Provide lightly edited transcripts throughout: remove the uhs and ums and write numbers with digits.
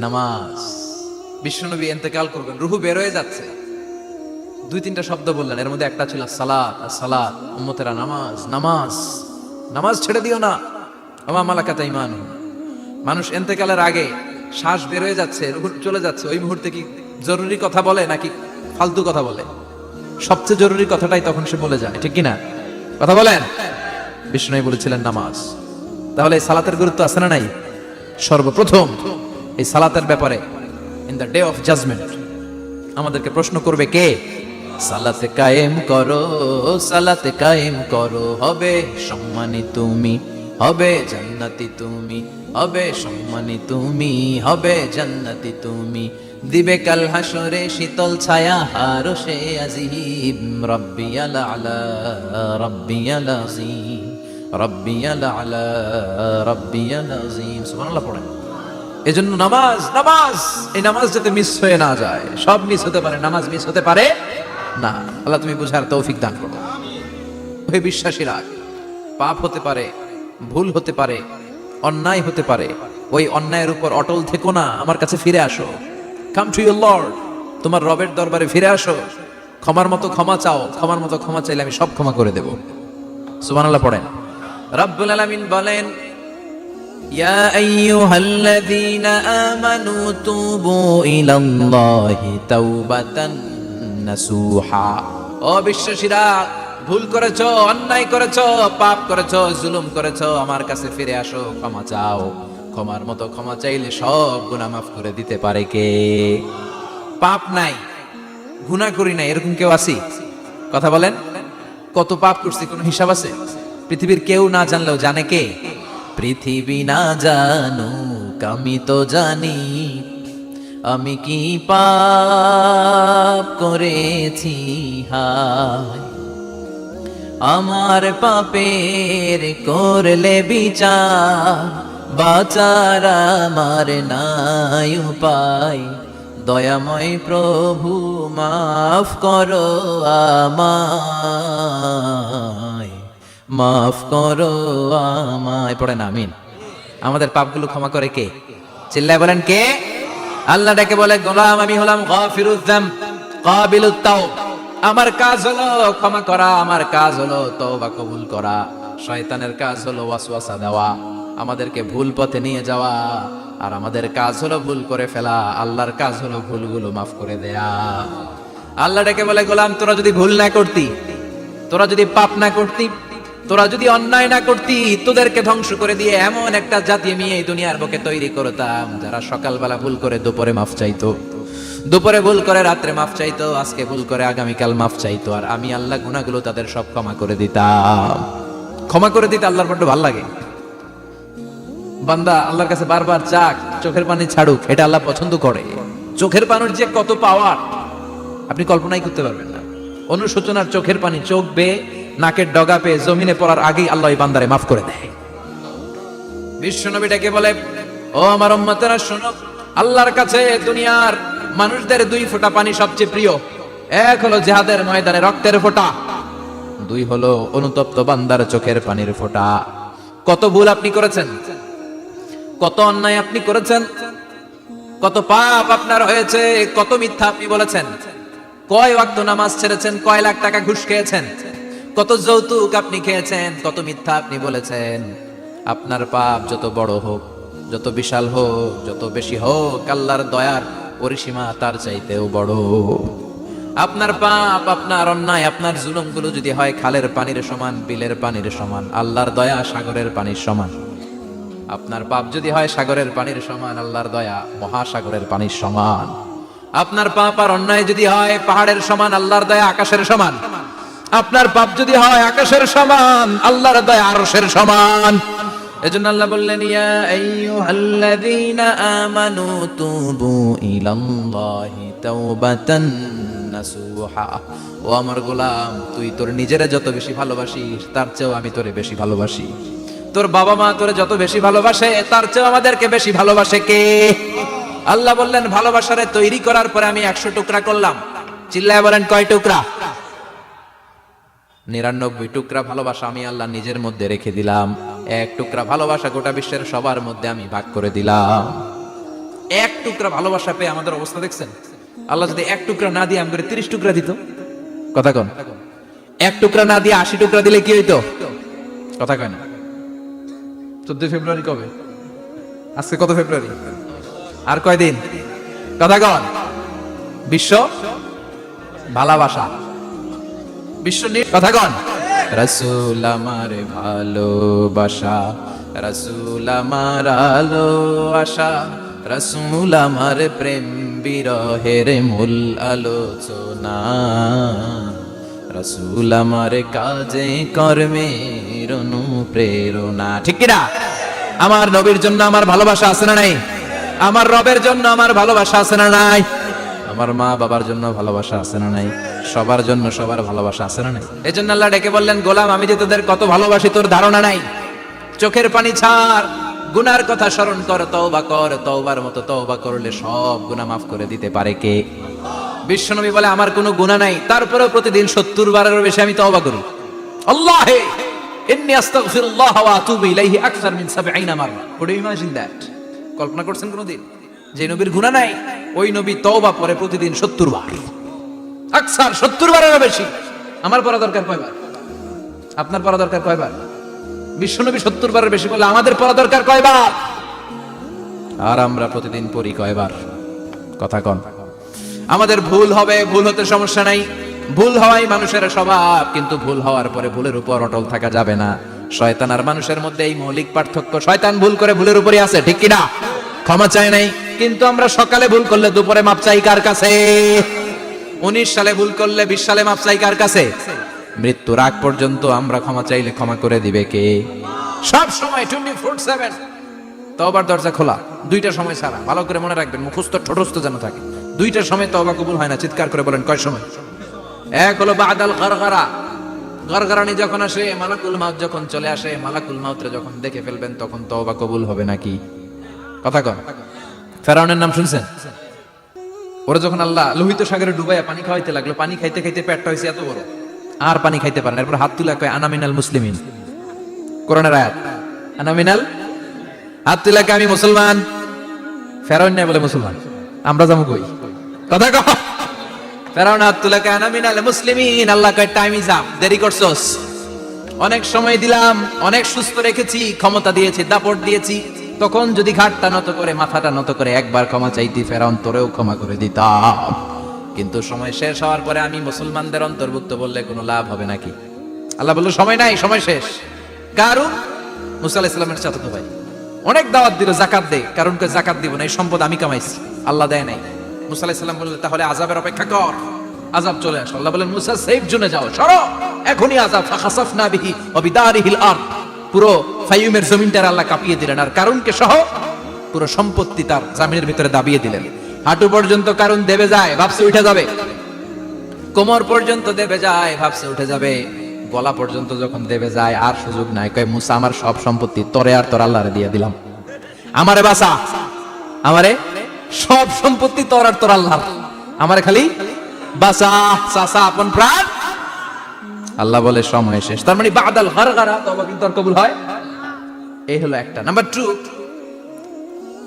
নামাজ। বিশ্বনবী ইন্তেকাল করবেন, রুহু বের হয়ে যাচ্ছে, দুই তিনটা শব্দ বললেন, এর মধ্যে একটা ছিল সালাত। সালাত, উম্মতেরা নামাজ, নামাজ, নামাজ ছেড়ে দিও না। আমা মালাকাত ঈমানুহুম। মানুষ ইন্তেকালের আগে শ্বাস বের হয়ে যাচ্ছে, রুহু চলে যাচ্ছে, ওই মুহূর্তে কি জরুরি কথা বলে নাকি ফালতু কথা বলে? সবচেয়ে জরুরি কথাটাই তখন সে বলে যায়, ঠিক কিনা? কথা বলেন। বিষ্ণু বলেছিলেন নামাজ। তাহলে এই সালাতের গুরুত্ব আছে না নাই? সর্বপ্রথম এই সালাতের ব্যাপারে in the day of judgement আমাদেরকে প্রশ্ন করবে কে? সালাতে কায়েম করো, সালাতে কায়েম করো, হবে সম্মানী তুমি, হবে জান্নাতি তুমি, হবে সম্মানী তুমি, হবে জান্নাতি তুমি, দিবে কাল হাসরে শীতল ছায়া আরশে আজিম, রব্বিয়াল আলা, রব্বিয়াল আযীম, রব্বিয়াল আলা, রব্বিয়াল আযীম। সুবহানাল্লাহ পড়েন। এজন্য নামাজ, নামাজ, এই নামাজ যাতে মিস হয়ে না যায়। সব মিস হতে পারে, নামাজ মিস হতে পারে না। আল্লাহ তুমি বুঝার তৌফিক দান করো। হে বিশ্বাসীরা, পাপ হতে পারে, ভুল হতে পারে, অন্যায় হতে পারে, ওই অন্যায়ের উপর অটল থেকো না, আমার কাছে ফিরে আসো। কাম টু ইউর লর্ড, তোমার রবের দরবারে ফিরে আসো, ক্ষমার মতো ক্ষমা চাও, ক্ষমার মতো ক্ষমা চাইলে আমি সব ক্ষমা করে দেব। সুবহানাল্লাহ পড়েন। রব্বুল আলামিন বলেন, ইয়া আইয়ুহাল্লাযীনা আমানু তুবু ইলাল্লাহি তাওবাতান নাসুহা। ও বিশ্বাসীরা, ভুল করেছো, অন্যায় করেছো, পাপ করেছো, জুলুম করেছো, আমার কাছে ফিরে আসো, ক্ষমা চাও। ক্ষমার মতো ক্ষমা চাইলে সব গুনাহ মাফ করে দিতে পারে কে? পাপ নাই, গুনাহ করি নাই, এরকম কেউ আছি? কথা বলেন। কত পাপ করছি, কোনো হিসাব আছে? পৃথিবীর কেউ না জানলেও জানে কে? পৃথিবী না জানুক আমি তো জানি, আমি কি পাপ করেছি হায়। আমার পাপের করলে বিচার, বাঁচার আমার নাই উপায়। দয়াময় প্রভু মাফ করো আমায়, মাফ করো আমায়। পড়েন আমিন। আমাদের পাপগুলো ক্ষমা করে কে? চিল্লায় বলেন কে? আল্লাহ ডেকে বলে, গোলাম আমি হলাম গাফিরুয যাম কাবিলুত তাওব। আমার কাজ হলো ক্ষমা করা, আমার কাজ হলো তওবা কবুল করা। শয়তানের কাজ হলো ওয়াসওয়াসা দেওয়া, আমাদেরকে ভুল পথে নিয়ে যাওয়া। আর আমাদের কাজ হলো ভুল করে ফেলা, আল্লাহর কাজ হলো ভুলগুলো মাফ করে দেয়া। আল্লাহ ডেকে বলে, গোলাম তোরা যদি ভুল না করতি, তোরা যদি পাপ না করতি, তোরা যদি অন্যায় না করতি, তোদেরকে ধ্বংস করে দিয়ে এমন একটা জাতি আমি এই দুনিয়ার বুকে তৈরি করতাম, যারা সকালবেলা ভুল করে দুপুরে মাফ চাইতো, দুপুরে ভুল করে রাত্রে মাফ চাইতো, আজকে ভুল করে আগামীকাল মাফ চাইতো, আর আমি আল্লাহ গুনাহগুলো তাদের সব ক্ষমা করে দিতাম। ক্ষমা করে দিতে আল্লাহর বড্ড ভালো লাগে। বান্দা আল্লাহর কাছে বারবার চাক, চোখের পানি ছাড়ুক, এটা আল্লাহ পছন্দ করে। চোখের পানির যে কত পাওয়ার আপনি কল্পনাই করতে পারবেন না। অনুশোচনার চোখের পানি চোখ বেয়ে নাকের ডগা পেয়ে জমিনে পড়ার আগেই আল্লাহ এই বান্দারে মাফ করে দেয়। বিশ্বনবী ডেকে বলে, ও আমার উম্মতেরা শোনো, আল্লাহর কাছে দুনিয়ার মানুষদের দুই ফোঁটা পানি সবচেয়ে প্রিয়। এক হলো জিহাদের ময়দানে রক্তের ফোঁটা, দুই হলো অনুতপ্ত বান্দার চোখের পানির ফোঁটা। কত ভুল আপনি করেছেন, কত অন্যায় আপনি করেছেন, কত পাপ আপনার হয়েছে, কত মিথ্যা আপনি বলেছেন, কয় ওয়াক্ত নামাজ ছেড়েছেন, কয় লাখ টাকা ঘুষ খেয়েছেন, কত যৌতুক আপনি খেয়েছেন, কত মিথ্যা আপনি বলেছেন। আপনার পাপ যত বড় হোক, যত বিশাল হোক, যত বেশি হোক, আল্লাহর দয়ার পরিসীমা তার চাইতেও বড়। আপনার পাপ, আপনার অন্যায়, আপনার জুলুমগুলো যদি হয় খালের পানির সমান, বিলের পানির সমান, আল্লাহর দয়া সাগরের পানির সমান। আপনার পাপ যদি হয় সাগরের পানির সমান, আল্লাহর দয়া মহাসাগরের পানির সমান। আপনার পাপ আর অন্যায় যদি হয় পাহাড়ের সমান, আল্লাহর দয়া আকাশের সমান। আপনার পাপ যদি হয় আকাশের সমান, আল্লাহর দয়া আরশের সমান। এজন্য আল্লাহ বললেন, ইয়া আইয়ুহাল্লাযীনা আমানু তুবু ইলাল্লাহি তাওবাতান নাসুহা। ও আমার গোলাম, তুই তোর নিজেরে যত বেশি ভালোবাসিস, তার চেয়েও আমি তোরে বেশি ভালোবাসি। তোর বাবা মা তোরে যত বেশি ভালোবাসে, তার চেয়েও আমাদেরকে বেশি ভালোবাসে কে? আল্লাহ বললেন, ভালোবাসারে তৈরি করার পরে আমি 100 টুকরা করলাম। চিল্লায় বলেন কয় টুকরা? 99 টুকরা ভালোবাসা আমি আল্লাহ নিজের মধ্যে রেখে দিলাম। 1 টুকরা ভালোবাসা গোটা বিশ্বের সবার মধ্যে আমি ভাগ করে দিলাম। এক টুকরা ভালোবাসা পেয়ে আমাদের অবস্থা দেখছেন? আল্লাহ যদি এক টুকরা না দিয়ে আমাদের 30 টুকরা দিত, কথা কন, এক টুকরা না দিয়ে 80 টুকরা দিলে কি হইতো? কথা কয় না। 14 ফেব্রুয়ারি কবে? আজকে কত ফেব্রুয়ারি? আর কয়দিন? কথা কন। বিশ্ব ভালোবাসা, বিশ্ব কথা কন। রাসূল আমার ভালোবাসা, রাসূল আমার আলো আশা, রাসূল আমার প্রেম বিরহের মূল আলোচনা, রাসূল আমার কাজে কর্মের অনুপ্রেরণা। ঠিক কি না? আমার নবীর জন্য আমার ভালোবাসা আছে না নাই? আমার রবের জন্য আমার ভালোবাসা আছে না নাই? আমার মা বাবার জন্য ভালোবাসা আছে না নাই? সবার জন্য সবার ভালোবাসা আছে না নাই? এজন্য আল্লাহ ডেকে বললেন, গোলাম আমি যে তোদের কত ভালোবাসি তোর ধারণা নাই। চোখের পানি ছাড়, গুনার কথা স্মরণ কর, তওবা কর। তওবার মতো তওবা করলে সব গুনাহ মাফ করে দিতে পারে কে? বিশ্বনবী বলে আমার কোনো গুনাহ নাই, তারপরেও প্রতিদিন 70 বারেরও বেশি আমি তওবা করি। আল্লাহে ইন্নী আস্তাগফিরুল্লাহ ওয়া আতুবু ইলাইহি আকসার মিন 70 মাররা। Could you imagine that? কল্পনা করছেন কোনদিন যে নবীর গুনাহ নাই, ওই নবী তওবা পড়ে প্রতিদিন 70 বার, আকসার 70 বারেরও বেশি। আমার পড়া দরকার কয়বার? আপনার পড়া দরকার কয়বার? বিশ্বনবী 70 বারের বেশি বলে আমাদের পড়া দরকার কয়বার? আর আমরা প্রতিদিন পড়ি কয়বার? কথা কন। আমাদের ভুল হবে, ভুল হতে সমস্যা নাই, ভুল হওয়াই মানুষের স্বভাব, কিন্তু ভুল হওয়ার পরে ভুলের উপর অটল থাকা যাবে না। শয়তান আর মানুষের মধ্যে এই মৌলিক পার্থক্য। শয়তান ভুল করে ভুলের উপরই আছে, ঠিক কিনা? ক্ষমা চায় নাই, কিন্তু আমরা সকালে ভুল করলে দুপুরে মাপ চাই কার কাছে? 19 সালে ভুল করলে 20 সালে মাপ চাই কার কাছে? মৃত্যুর আগ পর্যন্ত আমরা ক্ষমা চাইলে ক্ষমা করে দিবে কে? সব সময় 24/7 তওবার দরজা খোলা, দুইটা সময় ছাড়া। ভালো করে মনে রাখবেন, মুখস্থ ঠোঁটস্থ যেন থাকে। দুইটার সময় তওবা কবুল হয় না। চিৎকার করে বলেন কয় সময়? এক হলো বাদাল গারগারা, গারগারানি যখন আসে, মালাকুল মাউত যখন চলে আসে, মালাকুল মাউতরে যখন দেখে ফেলবেন তখন তওবা কবুল হবে নাকি? কথা কন। ফেরাউনের নাম শুনছেন? ওরা যখন আল্লাহ লোহিত সাগরে ডুবাইয়া পানি খাওয়াইতে লাগলো, পানি খাইতে খাইতে পেটটা হয়েছে এত বড়, আর পানি খাইতে পারে না। এরপর হাত তুলে কয় আনা মিনাল মুসলিমিন। কোরআনের আয়াত, আনা মিনাল, হাত তুলে কয় আমি মুসলমান। ফেরাউন নাই বলে মুসলমান, আমরা যাবো কই? কথা কও। ফেরাউন হাত তুলে কয় আনা মিনাল মুসলিমিন। আল্লাহ কয় টাইম ইজ আপ, দেরি করছস, অনেক সময় দিলাম, অনেক সুস্থ রেখেছি, ক্ষমতা দিয়েছি, দাপট দিয়েছি, তখন যদি ঘাটটা নত করে মাথাটা নত করে একবার ক্ষমা চাইতি, ফেরাউন তোরেও ক্ষমা করে দিতাম। কিন্তু সময় শেষ হওয়ার পরে আমি মুসলমানদের অন্তর্ভুক্ত বললে কোনো লাভ হবে নাকি? আল্লাহ বলল সময় নাই, সময় শেষ। কারণ মুসা আলাইহিস সালামের চাচাতো ভাই অনেক দাওয়াত দিল, জাকাত দে। কারণ কে জাকাত দিব না, এই সম্পদ আমি কামাইছি, আল্লাহ দেয় নাই। মুসা আলাইহিস সালাম বললেন তাহলে আযাবের অপেক্ষা কর, আযাব চলে আসে। আল্লাহ বলেন মুসা সেফ জোনে যাও, সরো, এখনই আযাব। ফাখাসাফনা বিহি ওয়া বিদারিহিল আরদ, পুরো ফায়ুমের জমিনটার আল্লাহ কাঁপিয়ে দিলেন, আর কারুনকে সহ পুরো সম্পত্তি তার জামিনের ভিতরে দাবিয়ে দিলেন। হাঁটু পর্যন্ত কারণ দেবে যায়, ভাবছে উঠে যাবে, কোমর পর্যন্ত দেবে যায়, ভাবছে উঠে যাবে, গলা পর্যন্ত যখন দেবে যায় আর সুযোগ নাই। কয় মুসা আমার সব সম্পত্তি তোরে আর তোর আল্লাহরে দিয়ে দিলাম, আমারে বাঁচা, আমারে সব সম্পত্তি তোর আর তোর আল্লাহ, আমারে খালি বাঁচা, চাচা আপন প্রাণ। আল্লাহ বলে সময় শেষ। তার মানে বাদাল গারগারা তওবা কিন্তু আর কবুল হয়। এই হলো একটা। নাম্বার 2,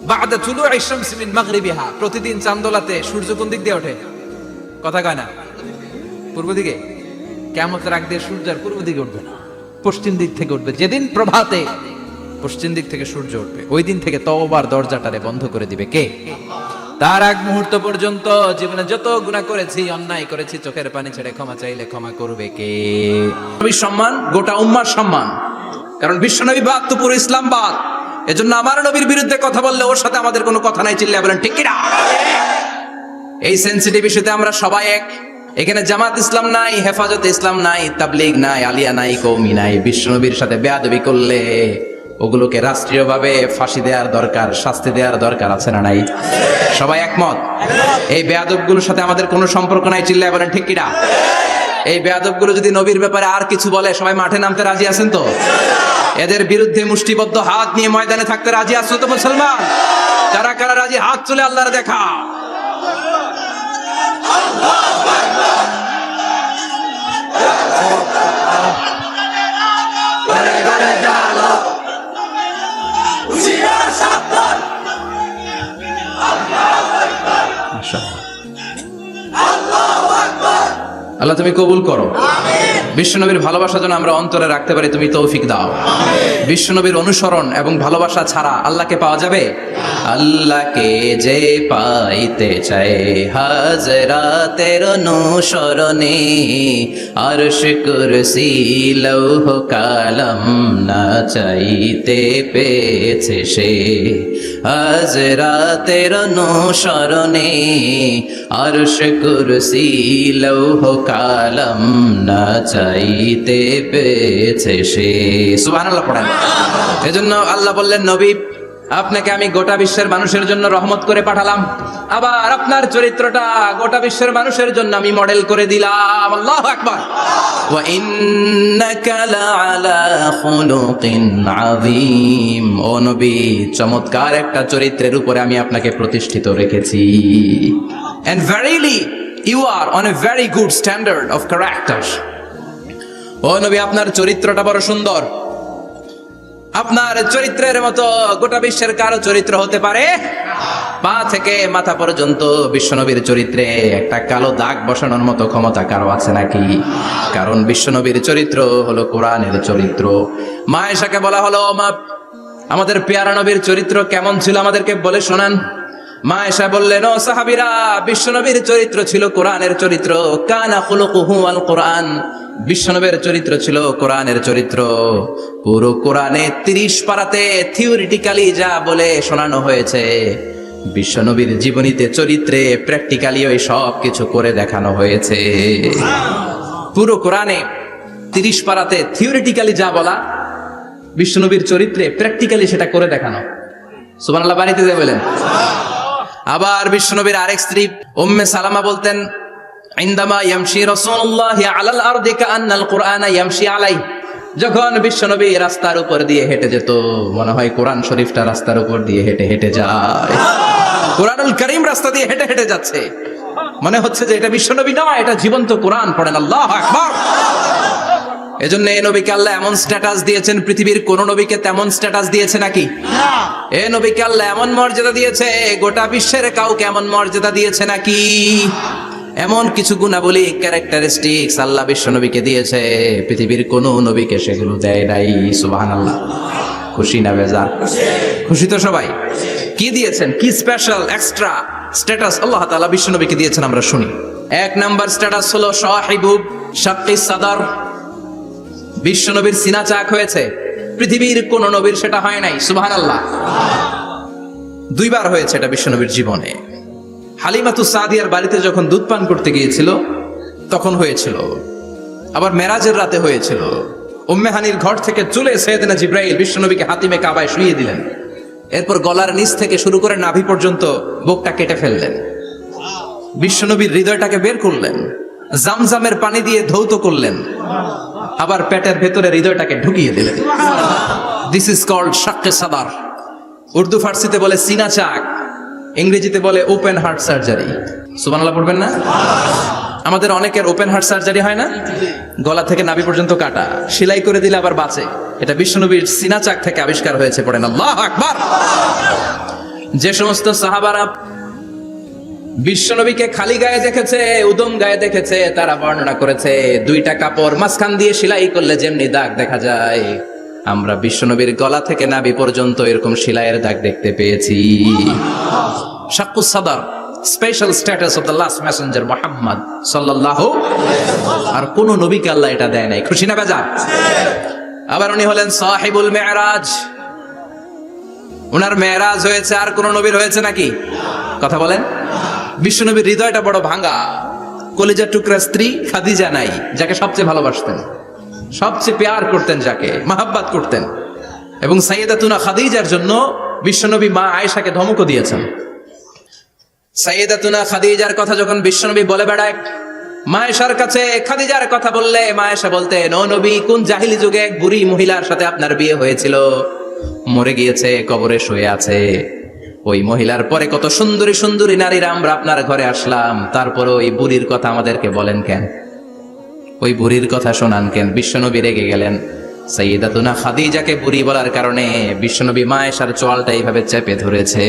বাদা তুলুই শামস মিন মাগরিবিহা, প্রতিদিন চাঁদোলাতে সূর্য কোন দিক দিয়ে ওঠে? কথা কয় না? পূর্ব দিকে। কিয়ামতের আগ দিয়ে সূর্য আর পূর্ব দিকে উঠবে না, পশ্চিম দিক থেকে উঠবে। যেদিন প্রভাতে পশ্চিম দিক থেকে সূর্য উঠবে, ওই দিন থেকে তওবার দরজাটারে বন্ধ করে দিবে কে? তার আগ মুহূর্ত পর্যন্ত জীবনে যত গুনাহ করেছি, অন্যায় করেছি, চোখের পানি ছেড়ে ক্ষমা চাইলে ক্ষমা করবে কে? নবীর সম্মান গোটা উম্মার সম্মান, কারণ বিশ্বনবী বাদ তো পুরো ইসলাম বাদ। এজন্য আমার নবীর বিরুদ্ধে কথা বললে ওর সাথে আমাদের কোনো কথা নাই, চিল্লায় বলেন ঠিক কি না? এই সেনসিটিভ ইস্যুতে আমরা সবাই এক। এখানে জামাত ইসলাম নাই, হেফাজত ইসলাম নাই, তাবলীগ নাই, আলিয়া নাই, কওমি নাই। বিশ্বনবীর সাথে বেয়াদবি করলে ওগুলোকে রাষ্ট্রীয়ভাবে ফাঁসি দেওয়ার দরকার, শাস্তি দেওয়ার দরকার আছে না নাই? সবাই একমত? এই বেয়াদবগুলোর সাথে আমাদের কোনো সম্পর্ক নাই, চিল্লায় বলেন ঠিক কি না? এই বেয়াদবগুলো যদি নবীর ব্যাপারে আর কিছু বলে সবাই মাঠে নামতে রাজি আছেন তো? এদের বিরুদ্ধে মুষ্টিবদ্ধ হাত নিয়ে ময়দানে থাকতে রাজি আছো তো মুসলমান? যারা কারা রাজি হাত তুলে আল্লাহর দেখা। ইনশাআল্লাহ। আল্লাহ তুমি কবুল করো। বিশ্বনবীর ভালোবাসা যেন আমরা অন্তরে রাখতে পারি, তুমি তৌফিক দাও। বিশ্বনবীর অনুসরণ এবং ভালোবাসা ছাড়া আল্লাহকে পাওয়া যাবে? আল্লাহকে যে পাইতে চায় হাজরাতের অনুসরণে, আরশ কুরসি লৌহ কালাম না চাইতে পেয়েছে সে। হাজরাতের অনুসরণে আরশ কুরসি লৌহ কালাম না চাইতে পেয়েছে সে। সুবহানাল্লাহ পড়েন। এজন্য আল্লাহ বললেন, নবী আপনাকে আমি গোটা বিশ্বের মানুষের জন্য রহমত করে পাঠালাম, আবার আপনার চরিত্রটা গোটা বিশ্বের মানুষের জন্য আমি মডেল করে দিলাম। আল্লাহু আকবার। ওয়া ইন্নাকা লাআলা খুলুকিন আযীম। ও নবী, চমৎকার একটা চরিত্রের উপরে আমি আপনাকে প্রতিষ্ঠিত রেখেছি। And verily you are on a very good standard of character. ও নবী, আপনার চরিত্রটা বড় সুন্দর। আপনার চরিত্রের মতো গোটা বিশ্বের কারো চরিত্র হতে পারে? পা থেকে মাথা পর্যন্ত বিশ্বনবীর চরিত্রে একটা কালো দাগ বসানোর মতো ক্ষমতা কারো আছে নাকি? কারণ বিশ্বনবীর চরিত্র হলো কোরআনের চরিত্র। মা আয়েশাকে বলা হলো, মা আমাদের পেয়ারা নবীর চরিত্র কেমন ছিল আমাদেরকে বলে শোনান। মা আয়েশা বললেন, ও সাহাবীরা, বিশ্বনবীর চরিত্র ছিল কোরআনের চরিত্র। কানা খুলুকুহু আল কোরআন। বিশ্বনবীর চরিত্র ছিল কোরআনের চরিত্র। পুরো কোরআনে 30 পারাতে থিওরিটিক্যালি যা বলে শোনানো হয়েছে, বিশ্বনবীর জীবনীতে চরিত্রে প্র্যাকটিক্যালি ওই সব কিছু করে দেখানো হয়েছে। পুরো কোরআনে 30 পারাতে থিওরিটিক্যালি যা বলা, বিশ্বনবীর চরিত্রে প্র্যাকটিক্যালি সেটা করে দেখানো। সুবহানাল্লাহ বাড়িতে যে বলেন। আবার বিশ্বনবীর আরেক স্ত্রী উম্মে সালামা বলতেন, ইনদামা ইয়ামশি রাসূলুল্লাহ আলাল আরদি কাআন্নাল কুরআনা ইয়ামশি আলাই। যখন বিশ্বনবী রাস্তার উপর দিয়ে হেঁটে যেত, মনে হয় কোরআন শরীফটা রাস্তার উপর দিয়ে হেঁটে হেঁটে যায়। কোরআনুল কারীম রাস্তা দিয়ে হেঁটে হেঁটে যাচ্ছে, মনে হচ্ছে যে এটা বিশ্বনবী নয়, এটা জীবন্ত কোরআন। পড়েন আল্লাহু আকবার। এজন্য এই নবীকে আল্লাহ এমন স্ট্যাটাস দিয়েছেন, পৃথিবীর কোন নবীকে তেমন স্ট্যাটাস দিয়েছে নাকি? এই নবীকে আল্লাহ এমন মর্যাদা দিয়েছে, গোটা বিশ্বের কাউকে এমন মর্যাদা দিয়েছে নাকি? এমন কিছু গুণাবলী, ক্যারেক্টারিস্টিক্স আল্লাহ বিশ্বনবীকে দিয়েছে, পৃথিবীর কোন নবীকে সেগুলো দেয় নাই। সুবহানাল্লাহ। খুশি না বেজার? খুশি তো সবাই। কি দিয়েছেন, কি স্পেশাল এক্সট্রা স্ট্যাটাস আল্লাহ তাআলা বিশ্বনবীকে দিয়েছেন আমরা শুনি। এক নাম্বার স্ট্যাটাস হলো সাহিবু শাক্কিস সাদর। বিশ্বনবীর সিনা চাক হয়েছে, পৃথিবীর কোন নবীর সেটা হয় নাই। সুবহানাল্লাহ। 2 বার হয়েছে এটা বিশ্বনবীর জীবনে। হালিমাতু সাদিয়ার বাড়িতে যখন দুধ পান করতে গিয়েছিল তখন হয়েছিল, আবার মেরাজের রাতে হয়েছিল। উম্মে হানির ঘর থেকে চলে সাইয়েদনা জিবরাইল বিশ্বনবীকে হাতিমে কাবায় শুইয়ে দিলেন। এরপর গলার নিচ থেকে শুরু করে নাভি পর্যন্ত বুকটা কেটে ফেললেন। বিশ্বনবীর হৃদয়টাকে বের করলেন, জামজামের পানি দিয়ে ধৌত করলেন, আবার পেটের ভেতরে হৃদয়টাকে ঢুকিয়ে দিলেন। দিস ইজ কল্ড শাক্কে সাদার। উর্দু ফার্সিতে বলে সিনা চাক, ইংরেজিতে বলে ওপেন হার্ট সার্জারি। সুবহানাল্লাহ পড়বেন না? আমাদের অনেকের ওপেন হার্ট সার্জারি হয় না? গলা থেকে নাভি পর্যন্ত কাটা, সেলাই করে দিলে আবার বাঁচে। এটা বিশ্বনবীর সিনা চাক থেকে আবিষ্কার হয়েছে। পড়েন আল্লাহু আকবার। যে সমস্ত সাহাবারা বিশ্বনবীকে খালি গায়ে দেখেছে, উদম গায়ে দেখেছে, তারা বর্ণনা করেছে 2টা কাপড় মাঝখান দিয়ে সেলাই করলে যেমনি দাগ দেখা যায়, আমরা বিশ্বনবীর গলা থেকে নাভি পর্যন্ত এরকম সেলাইয়ের দাগ দেখতে পেয়েছি। শাক্কুস সাদর, special status of the last Messenger Muhammad সাল্লাল্লাহু। আর কোন নবীকে আল্লাহ এটা দেয় নাই। খুশি না বেজার? আবার উনি হলেন সাহিবুল মেরাজ। উনার মেরাজ হয়েছে, আর কোন নবীর হয়েছে নাকি? কথা বলেন। বিশ্বনবীর হৃদয়টা বড় ভাঙা। কলিজার টুকরা স্ত্রী খাদিজা নাই, যাকে সবচেয়ে ভালোবাসতেন, সবচেয়ে প্যার করতেন, যাকে মাহাব্বাত করতেন। এবং সাইয়েদাতুনা খাদিজার জন্য বিশ্বনবী মা আয়েশাকে ধমকও দিয়েছেন। সাইয়েদাতুনা খাদিজার কথা যখন বিশ্বনবী বলে বেড়ায় মা আয়েশার কাছে, খাদিজার কথা বললে মা আয়েশা বলতেন, ও নবী, কোন জাহিলি যুগে এক বুড়ি মহিলার সাথে আপনার বিয়ে হয়েছিল, মরে গিয়েছে, কবরে শুয়ে আছে। ওই মহিলার পরে কত সুন্দরী সুন্দরী নারীরা আমরা আপনার ঘরে আসলাম, তারপরে ওই বুড়ির কথা আমাদেরকে বলেন কেন? ওই বুড়ির কথা শোনান কেন? বিশ্বনবী রেগে গেলেন। সাইয়েদাতুনা খাদিজাকে বুড়ি বলার কারণে বিশ্বনবী মা আয়েশার চোয়ালটা এইভাবে চেপে ধরেছে।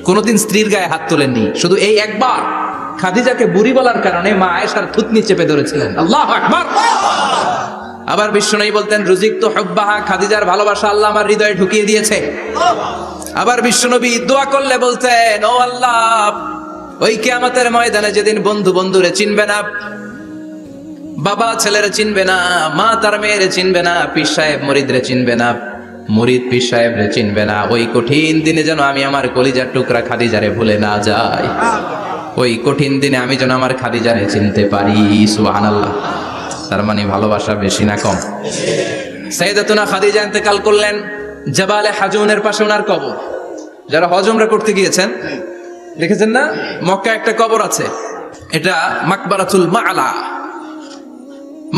কোনোদিন স্ত্রীর গায়ে হাত তোলেননি, শুধু এই একবার খাদিজাকে বুড়ি বলার কারণে মা আয়েশার থুতনি চেপে ধরেছিলেন। আল্লাহু আকবার। আবার বিশ্বনবী বলতেন, রুজিক তো হুব্বাহা, খাদিজার ভালোবাসা আল্লাহ আমার হৃদয়ে ঢুকিয়ে দিয়েছে। আবার বিশ্বনবী দোয়া করলে বলতেন, ও আল্লাহ, ওই কিয়ামতের ময়দানে যেদিন বন্ধু বন্ধুরে চিনবে না, বাবা ছেলেরে চিনবে না, মা তার মেয়েরে চিনবে না, পীর সাহেব মুরিদরে চিনবে না, মুরিদ পীর সাহেবরে চিনবে না, ওই কঠিন দিনে যেন আমি আমার কলিজার টুকরা খাদিজারে ভুলে না যাই। ওই কঠিন দিনে আমি যেন আমার খাদিজারে চিনতে পারি। সুবহানাল্লাহ। তার মানে ভালোবাসা বেশি না কম? সাইয়েদাতুনা খাদিজা ইন্তেকাল করলেন জাবালে হাজুনের পাশে ওনার কবর। যারা হজ উমরা করতে গিয়েছেন দেখেছেন না, মক্কা একটা কবর আছে, এটা মাকবারাতুল মা'লা।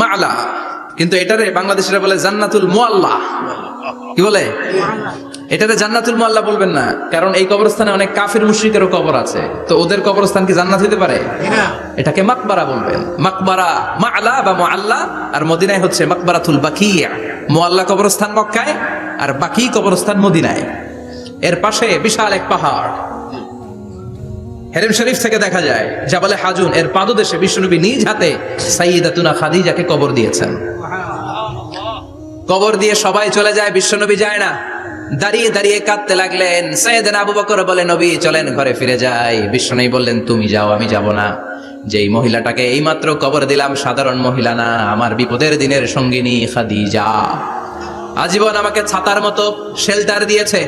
মা'লা, কিন্তু এটারে বাংলাদেশিরা বলে জান্নাতুল মুআল্লা। কি বলে? এটাতে জান্নাতুল মুআল্লা বলবেন না, কারণ এই কবরস্থানে অনেক কাফির মুশরিকেরও কবর আছে, তো ওদের কবরস্থান কি জান্নাত হতে পারে? এটাকে মাকবারা বলবেন। মাকবারা মা'লা বা মুআল্লা, আর মদিনায় হচ্ছে মাকবারাতুল বাকিয়া। মুআল্লা কবরস্থান মক্কায়, আর বাকি কবরস্থান মদিনায়। এর পাশে বিশাল এক পাহাড়, হেরেম শরীফ থেকে দেখা যায় জাবালে হাজুন, এর পাদদেশে বিশ্বনবী নিজ হাতে সাইয়্যিদাতুনা খাদিজাকে কবর দিয়েছেন। কবর দিয়ে সবাই চলে যায়, বিশ্বনবী যায় না। দাঁড়িয়ে দাঁড়িয়ে কাঁদতে লাগলেন। সাইয়েদনা আবু বকর বলে, নবী চলেন ঘরে ফিরে যাই। বিশ্বনবী বললেন, তুমি যাও, আমি যাব না। যেই মহিলাটাকে এইমাত্র কবর দিলাম সাধারণ মহিলা না, আমার বিপদের দিনের সঙ্গিনী খাদিজা। আজীবন আমাকে ছাতার মতো শেল্টার দিয়েছে,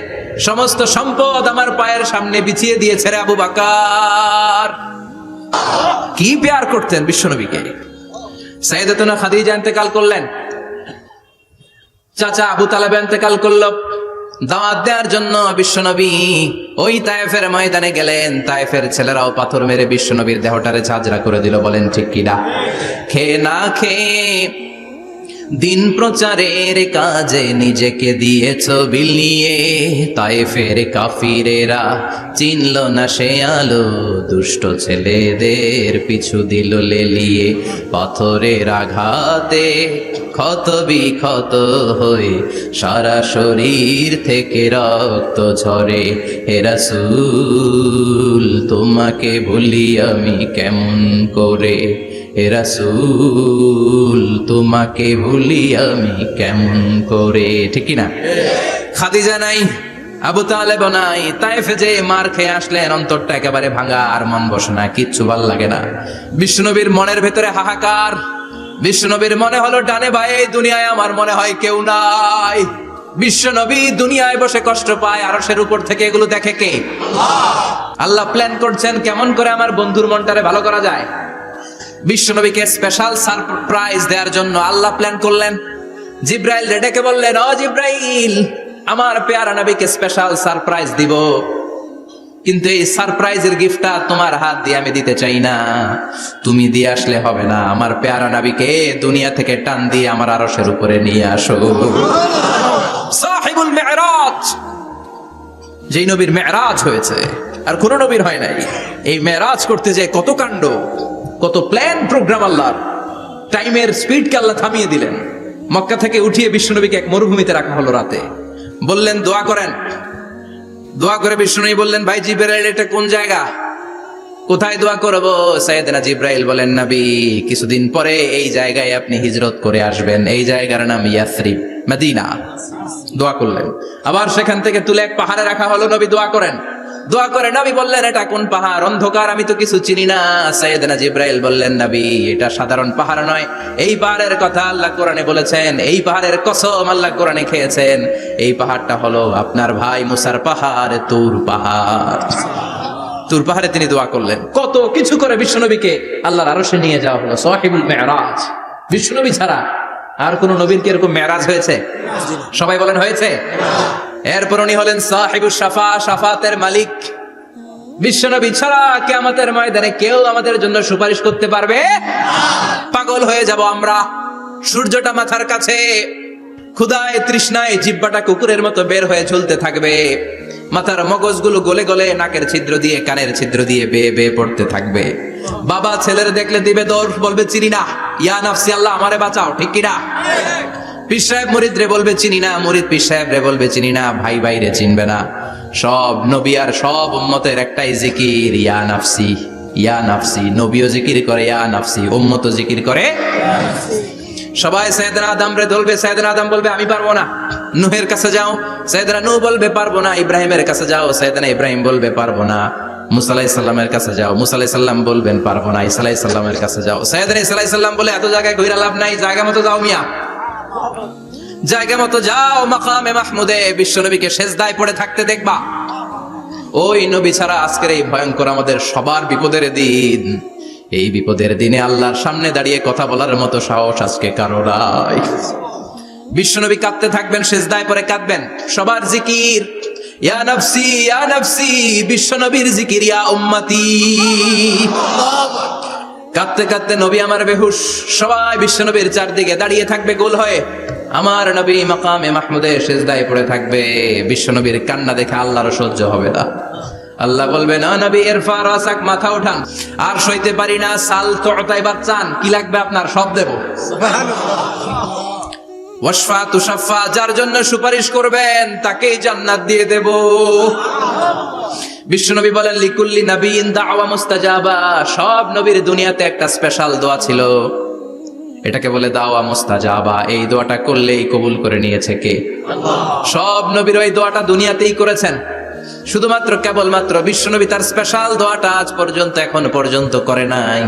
সমস্ত সম্পদ আমার পায়ের সামনে বিছিয়ে দিয়েছে রে আবু বকর। কি প্যার করতেন বিশ্বনবীকে। সাইয়েদাতুনা খাদিজা ইন্তেকাল করলেন, চাচা আবু তালেব ইন্তেকাল করলো। দাওয়াত দেওয়ার জন্য বিশ্বনবী ওই তায়েফের ময়দানে গেলেন। তায়েফের ছেলেরাও পাথর মেরে বিশ্বনবীর দেহটারে ঝাঁঝরা করে দিল। বলেন ঠিক কিনা? খেয়ে না খেয়ে দিন প্রচারের কাজে নিজেকে দিয়েছ বিলিয়ে, তায়েফের কাফিরেরা চিনল না সে আলো, দুষ্ট ছেলেদের পিছু দিল লেলিয়ে। পাথরের আঘাতে ক্ষত বিক্ষত হয়ে সারা শরীর থেকে রক্ত ঝরে। হে রাসূল তোমাকে ভুলি আমি কেমন করে, হে রাসূল তোমাকে ভুলি আমি কেমন করে। ঠিক কি না? খাদিজা নাই, আবু তালেব নাই, তায়েফে যে মার খেয়ে আসলেন, অন্তরটা একেবারে ভাঙা, আর মন বসে না, কিচ্ছু ভাল লাগে না। বিশ্বনবীর মনের ভেতরে হাহাকার। বিশ্বনবীর মনে হলো ডানে বায়ে এই দুনিয়ায় আমার মনে হয় কেউ নাই। বিশ্বনবী দুনিয়ায় বসে কষ্ট পায়, আরশের উপর থেকে এগুলো দেখে কে? আল্লাহ প্ল্যান করছেন কেমন করে আমার বন্ধুর মনটারে ভালো করা যায়। বিশ্বনবীকে স্পেশাল সারপ্রাইজ দেওয়ার জন্য আল্লাহ প্ল্যান করলেন। জিব্রাইল ডেকে বললেন, ও জিব্রাইল, আমার পেয়ারা নবীকে স্পেশাল সারপ্রাইজ দিব, কিন্তু এই সারপ্রাইজের গিফটটা তোমার হাত দিয়ে আমি দিতে চাই না, তুমি দিয়ে আসলে হবে না। আমার পেয়ারা নবীকে দুনিয়া থেকে টান দিয়ে আমার আরশের উপরে নিয়ে আসো। সাহিবুল মেরাজ, যেই নবীর মেরাজ হয়েছে আর কোন নবীর হয় নাই। এই মেরাজ করতে যে কত কাণ্ড, কত প্ল্যান প্রোগ্রাম আল্লাহর। টাইমের স্পিডকে আল্লাহ থামিয়ে দিলেন। মক্কা থেকে উঠিয়ে বিশ্বনবীকে এক মরুভূমিতে রাখা হলো রাতে। বললেন দোয়া করেন। দোয়া করে বিশ্বনবী বললেন, ভাই জিবরাইল, এটা কোন জায়গা, কোথায় দোয়া করব? সাইয়েদনা জিবরাইল বলেন, নবী কিছুদিন পরে এই জায়গায় আপনি হিজরত করে আসবেন, এই জায়গার নাম ইয়াসরিব, মদিনা। দোয়া করলেন। আবার সেখান থেকে তুলে এক পাহাড়ে রাখা হলো। নবী দোয়া করেন। দোয়া করে নবী বললেন, এটা কোন পাহাড়? অন্ধকার, আমি তো কিছু চিনি না। সাইয়েদনা জিবরাইল বললেন, নবী এটা সাধারণ পাহাড় নয়, এই পাহাড়ের কথা আল্লাহ কোরআনে বলেছেন, এই পাহাড়ের কসম আল্লাহ কোরআনে খেয়েছেন। এই পাহাড়টা হলো আপনার ভাই মুসার পাহাড়, তুর পাহাড়। তুর পাহাড়ে তিনি দোয়া করলেন। কত কিছু করে বিশ্বনবীকে আল্লাহর আরশে নিয়ে যাওয়া হলো। সাহিবুল মেরাজ। বিশ্বনবী ছাড়া আর কোন নবীর কি এরকম মেরাজ হয়েছে? সবাই বলেন হয়েছে। এরপর উনি হলেন সাহিবুস শাফা, শাফাতের মালিক। বিশ্বনবী ছাড়া কিয়ামতের ময়দানে কেউ আমাদের জন্য সুপারিশ করতে পারবে? পাগল হয়ে যাব আমরা। সূর্যটা মাথার কাছে, ক্ষুধায় তৃষ্ণায় জিহ্বাটা কুকুরের মতো বের হয়ে ঝুলতে থাকবে। মাথার মগজগুলো গলে গলে নাকের ছিদ্র দিয়ে কানের ছিদ্র দিয়ে বেয়ে বেয়ে পড়তে থাকবে। বাবা ছেলের দেখলে দিবে দৌড়, বলবে চিনি না, ইয়া নাফসি আল্লাহ আমারে বাঁচাও। ঠিক কিনা? পীর সাহেব মুরিদ রে বলবে চিনি না, মুরিদ পীর সাহেব রে বলবে চিনি না, ভাই ভাই রে চিনবে না। সব নবী আর সব উম্মতের একটাই জিকির, ইয়া নাফসি ইয়া নাফসি। নবীও জিকির করে ইয়া নাফসি, উম্মতও জিকির করে। সবাই সাইয়েদনা আদম রে ধরবে, সাইয়েদনা আদম বলবে আমি পারবো না। নূহের কাছে যাও, সাইয়েদনা নূহ বলবে পারবো না। ইব্রাহিমের কাছে যাও, সাইয়েদনা ইব্রাহিম বলবে পারবো না। মুসা আলাইহিস সালামের কাছে যাও, মুসা আলাইহিস সালাম বলবেন পারবো না। ঈসা আলাইহিস সালামের কাছে যাও, সাইয়েদনা ঈসা আলাইহিস সালাম বলে এত জায়গায় ঘুরে লাভ নাই, জায়গা মতো যাও মিয়া, জায়গা মতো যাও। মাকামে মাহমুদে বিশ্বনবীকে সেজদায় পড়ে থাকতে দেখবা। ওই নবী ছাড়া আজকের এই ভয়ঙ্কর আমাদের সবার বিপদের দিন, এই বিপদের দিনে আল্লাহর সামনে দাঁড়িয়ে কথা বলার মতো সাহস আজকে কারো নাই। বিশ্বনবী কাঁদতে থাকবেন, সেজদায় পড়ে কাঁদবেন। সবার জিকির ইয়া নাফসি ইয়া নাফসি, বিশ্বনবীর জিকির ইয়া উম্মতি। কাঁদতে কাঁদতে নবী আমার বেহুশ, সবাই বিশ্বনবীর চারদিকে দাঁড়িয়ে থাকবে গোল হয়ে। আমার নবী মাকামে মাহমুদে সেজদায় পড়ে থাকবে। বিশ্বনবীর কান্না দেখে আল্লাহর সহ্য হবে না। আল্লাহ বলবে না নবী ইরফা রাসাক, মাথা উঠান, আর সইতে পারি না। সাল তুতা, এবার চান, কি লাগবে আপনার সব দেব। ওয়াশফা তুশাফা, যার জন্য সুপারিশ করবেন তাকেই জান্নাত দিয়ে দেব। বিশ্বনবী বলেন লিকুল্লি নাবিয়িন দাওয়া মুস্তাজাবা, সব নবীর দুনিয়াতে একটা স্পেশাল দোয়া ছিল, এটাকে বলে দাওয়া মুস্তাজাবা। এই দোয়াটা করলেই কবুল করে নিয়েছে কে? আল্লাহ। সব নবীর ওই দোয়াটা দুনিয়াতেই করেছেন, শুধুমাত্র কেবলমাত্র বিশ্বনবী তার স্পেশাল দোয়াটা আজ পর্যন্ত এখন পর্যন্ত করে নাই।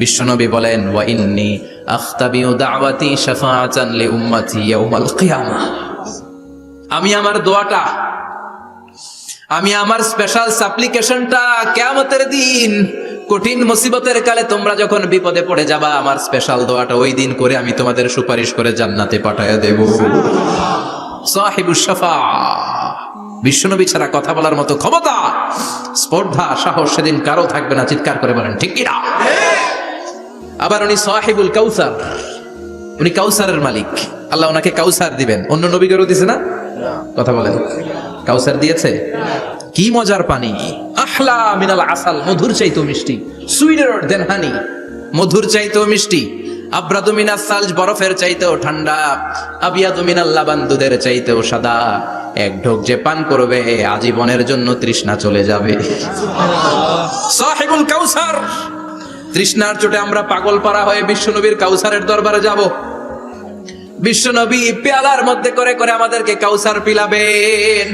বিশ্বনবী বলেন ওয়া ইন্নী আখতাবিউ দাওয়াতি শাফাআতান লি উম্মতি ইয়াউমাল কিয়ামাহ, আমি আমার দোয়াটা, আমি আমার স্পেশাল সাপ্লিকেশনটা কিয়ামতের দিন কঠিন মুসিবতের কালে তোমরা যখন বিপদে পড়ে যাবা, আমার স্পেশাল দোয়াটা ওই দিন করে আমি তোমাদের সুপারিশ করে জান্নাতে পাঠায়া দেব। সাহিবুশ শাফাআহ, বিশ্বনবী ছাড়া কথা বলার মতো ক্ষমতা, স্পর্ধা, সাহস সেদিন কারো থাকবে না। চিৎকার করে বলেন ঠিক কি না? আবার উনি সাহিবুল কাউসার, উনি কাউসারের মালিক। আল্লাহ ওনাকে কাউসার দিবেন। অন্য নবীদেরও দিয়েছে না? কথা বলেন, কাউসার দিয়েছে। কি মজার পানি, আহলা মিনাল আসাল, মধুর চাইতেও মিষ্টি, সুইটার দেন হানি, মধুর চাইতেও মিষ্টি। আব্রাদু মিনাস সালজ, বরফের চাইতেও ঠান্ডা। আবিয়াদু মিনাল লাবান, দুধের চাইতেও সাদা। এক ঢোক যে পান করবে আজীবনের জন্য তৃষ্ণা চলে যাবে। সাহিবুল কাউসার, তৃষ্ণার চোটে আমরা পাগল পারা হয়ে বিশ্বনবীর কাউসারের দরবারে যাব। বিশ্বনবী পেয়ালার মধ্যে করে করে আমাদেরকে কাউসার পিলাবেন।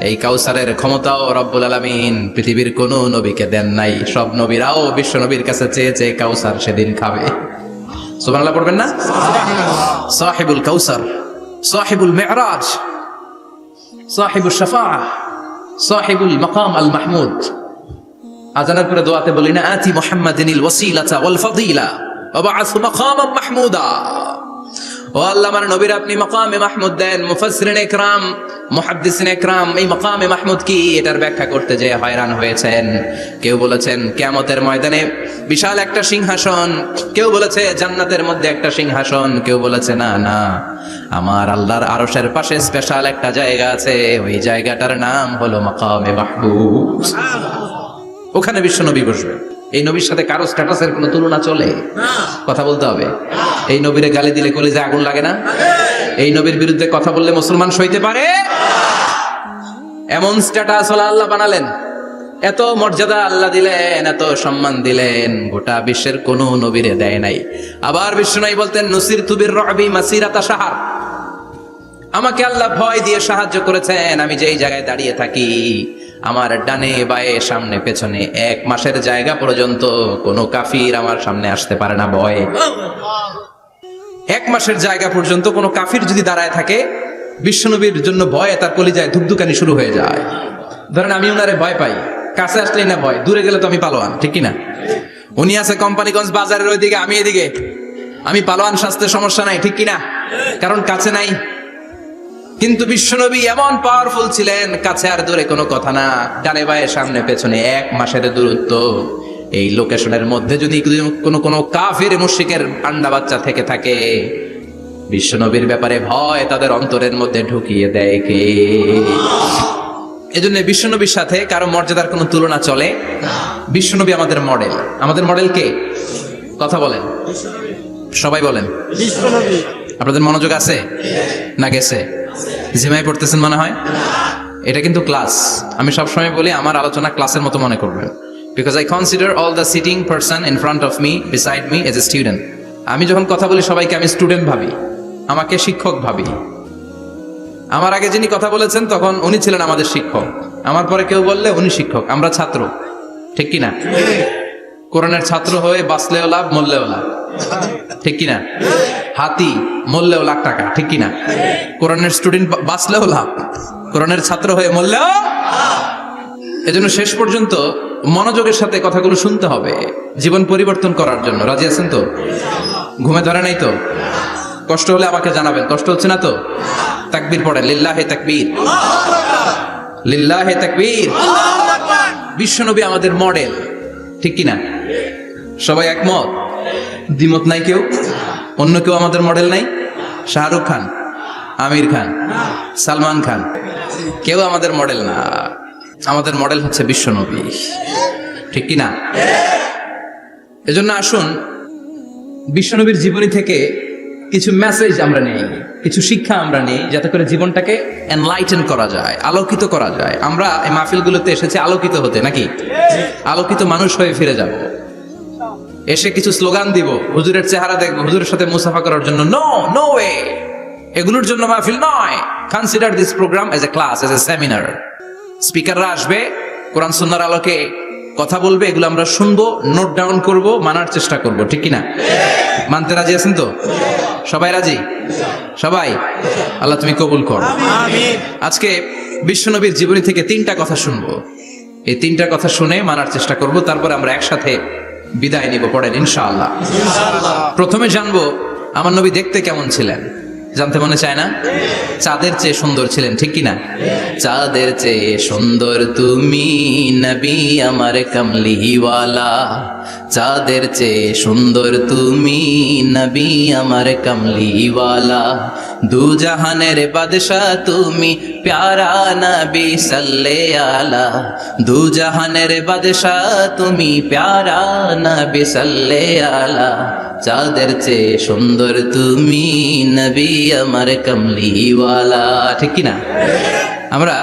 এই কাউসারের ক্ষমতাও রব্বুল আলামিন পৃথিবীর কোন নবীকে দেন নাই। সব নবীরাও বিশ্বনবীর কাছে চেয়ে চেয়ে কাউসার সেদিন খাবে। সুবহানাল্লাহ পড়বেন না? সাহিবুল কাউসার, সাহিবুল মিরাজ, সাহিবুশ শাফাআহ, সাহিবুল মাকাম আল মাহমুদ। আজানের পরে দোয়াতে বলি না আতি মুহাম্মাদিনিল ওয়াসিলাতা ওয়াল ফাদিলা ওয়া বা'আসু মাকামান মাহমুদা। ও আল্লাহ, আমার নবীর আপনি মাকামে মাহমুদ দেন। মুফাসসিরিন ইকরাম, মুহাদ্দিসিন ইকরাম এই মাকামে মাহমুদ কি এটার ব্যাখ্যা করতে যে হয়রান হয়েছেন। কেউ বলেছেন কিয়ামতের ময়দানে বিশাল একটা সিংহাসন, কেউ বলেছে জান্নাতের মধ্যে একটা সিংহাসন, কেউ বলেছে না না, আমার আল্লাহর আরশের পাশে স্পেশাল একটা জায়গা আছে, ওই জায়গাটার নাম হলো মাকামে মাহমুদ। ওখানে বিশ্বনবী বসবেন। এই নবীর সাথে কারো স্ট্যাটাসের কোনো তুলনা চলে? কথা বলতে হবে। এই নবীরে গালি দিলে কলিজায় আগুন লাগে না? এই নবীর বিরুদ্ধে কথা বললে মুসলমান সইতে পারে? এমন স্ট্যাটাস হলো আল্লাহ বানালেন, এত মর্যাদা আল্লাহ দিলেন, এত সম্মান দিলেন, গোটা বিশ্বের কোনো নবীরে দেয় নাই। আবার বিশ্বনবী বলতেন নুসিরতু বির-রু'বি মাসিরাতা শাহর, আমাকে আল্লাহ ভয় দিয়ে সাহায্য করেছেন। আমি যেই জায়গায় দাঁড়িয়ে থাকি, আমার ডানে বায়ে সামনে পেছনে 1 মাসের জায়গা পর্যন্ত কোনো কাফির আমার সামনে আসতে পারে না ভয়ে। 1 মাসের জায়গা পর্যন্ত কোনো কাফির যদি দাঁড়ায় থাকে, বিশ্বনবীর জন্য ভয়ে তার কলিজায় ধুকধুকানি শুরু হয়ে যায়। ধরেন আমি উনারে ভয় পাই, কাছে আসলেই না ভয়, দূরে গেলে তো আমি পালোয়ান, ঠিক কিনা? উনি আছে কোম্পানিগঞ্জ বাজারের ওইদিকে, আমি এদিকে, আমি পালোয়ান, স্বাস্থ্যের সমস্যা নাই, ঠিক কিনা? কারণ কাছে নাই। কিন্তু বিশ্বনবী এমন পাওয়ারফুল ছিলেন, কাছে আর দূরে কোনো কথা না, ডানে বায়ে সামনে পেছনে 1 মাসের দূরত্ব। এই লোকেশনের মধ্যে যদি কোনো কাফির মুশরিকের আন্ডা বাচ্চা থেকে থাকে, বিশ্বনবীর ব্যাপারে ভয় তাদের অন্তরের মধ্যে ঢুকিয়ে দেয় কে? এজন্য বিশ্বনবীর সাথে কারো মর্যাদার কোনো তুলনা চলে? বিশ্বনবী আমাদের মডেল। আমাদের মডেল কে? কথা বলেন, সবাই বলেন। আপনাদের মনোযোগ আছে না গেছে? জিমাই পড়তেছেন মনে হয়। এটা কিন্তু ক্লাস। আমি সবসময় বলি আমার আলোচনা ক্লাসের মতো মনে করবেন, because I consider all the sitting person in front of me beside me as a student. আমি যখন কথা বলি সবাইকে আমি স্টুডেন্ট ভাবি, আমাকে শিক্ষক ভাবি। আমার আগে যিনি কথা বলেছেন তখন উনি ছিলেন আমাদের শিক্ষক, আমার পরে কেউ বললে উনি শিক্ষক, আমরা ছাত্র, ঠিক কিনা? কোরআনের ছাত্র হয়ে বাঁচলেও লাভ, মরলেও লাভ, ঠিক কিনা? হাতি মরলেও লাখ টাকা, ঠিক কিনা? কোরআনের স্টুডেন্ট বাঁচলেও লাভ, কোরআনের ছাত্র হয়ে মরলেও। এজন্য শেষ পর্যন্ত মনোযোগের সাথে কথাগুলো শুনতে হবে জীবন পরিবর্তন করার জন্য। রাজি আছেন তো? ঘুমে ধরে নাই তো? কষ্ট হলে আমাকে জানাবেন, কষ্ট হচ্ছে না তো? তাকবীর পড়ে, লিল্লাহে তাকবীর, লিল্লাহে তাকবীর। বিশ্বনবী আমাদের মডেল, ঠিক কিনা? সবাই একমত? দ্বিমত নাই কেউ? অন্য কেউ আমাদের মডেল নাই? শাহরুখ খান, আমির খান, সালমান খান, কেউ আমাদের মডেল না। আমাদের মডেল হচ্ছে বিশ্বনবী, ঠিক কিনা? এজন্য আসুন বিশ্বনবীর জীবনী থেকে কিছু মেসেজ আমরা নেই, কিছু শিক্ষা আমরা নেই, যাতে করে জীবনটাকে এনলাইটেন করা যায়, আলোকিত করা যায়। আমরা এই মাহফিলগুলোতে এসেছি আলোকিত হতে, নাকি? আলোকিত মানুষ হয়ে ফিরে যাব। এসে কিছু স্লোগান দিব, হুজুরের চেহারা দেখবো, হুজুরের সাথে মুসাফা করার জন্য, নো নো ওয়ে। এগুলোর জন্য মাহফিল নয়। Consider this programme as a class, as a seminar. স্পিকাররা আসবে, কোরআন সুন্নাহর আলোকে কথা বলবে, এগুলো আমরা শুনবো, নোট ডাউন করব, মানার চেষ্টা করব, ঠিক কিনা? মানতে রাজি আছেন তো? সবাই রাজি? সবাই? আল্লাহ তুমি কবুল করো। আজকে বিশ্বনবীর জীবনী থেকে 3টা কথা শুনবো। এই 3টা কথা শুনে মানার চেষ্টা করব, তারপর আমরা একসাথে বিদায় নিব। পড়েন ইনশাআল্লাহ। প্রথমে জানবো আমার নবী দেখতে কেমন ছিলেন। জানতে মনে চায় না? চাঁদের চেয়ে সুন্দর ছিলেন, ঠিক কিনা? চাঁদের চেয়ে সুন্দর তুমি নবী আমার কামলিওয়ালা, চাঁদের চেয়ে সুন্দর তুমি নবী আমার কামলিওয়ালা, দু জাহানের বাদশা তুমি প্যারা নবী সাল্লে আলা, দু জাহানের বাদশা তুমি প্যারা নবী সাল্লে আলা, চাঁদের চেয়ে সুন্দর তুমি নবী আমার কামলিওয়ালা, ঠিক কিনা? আমরা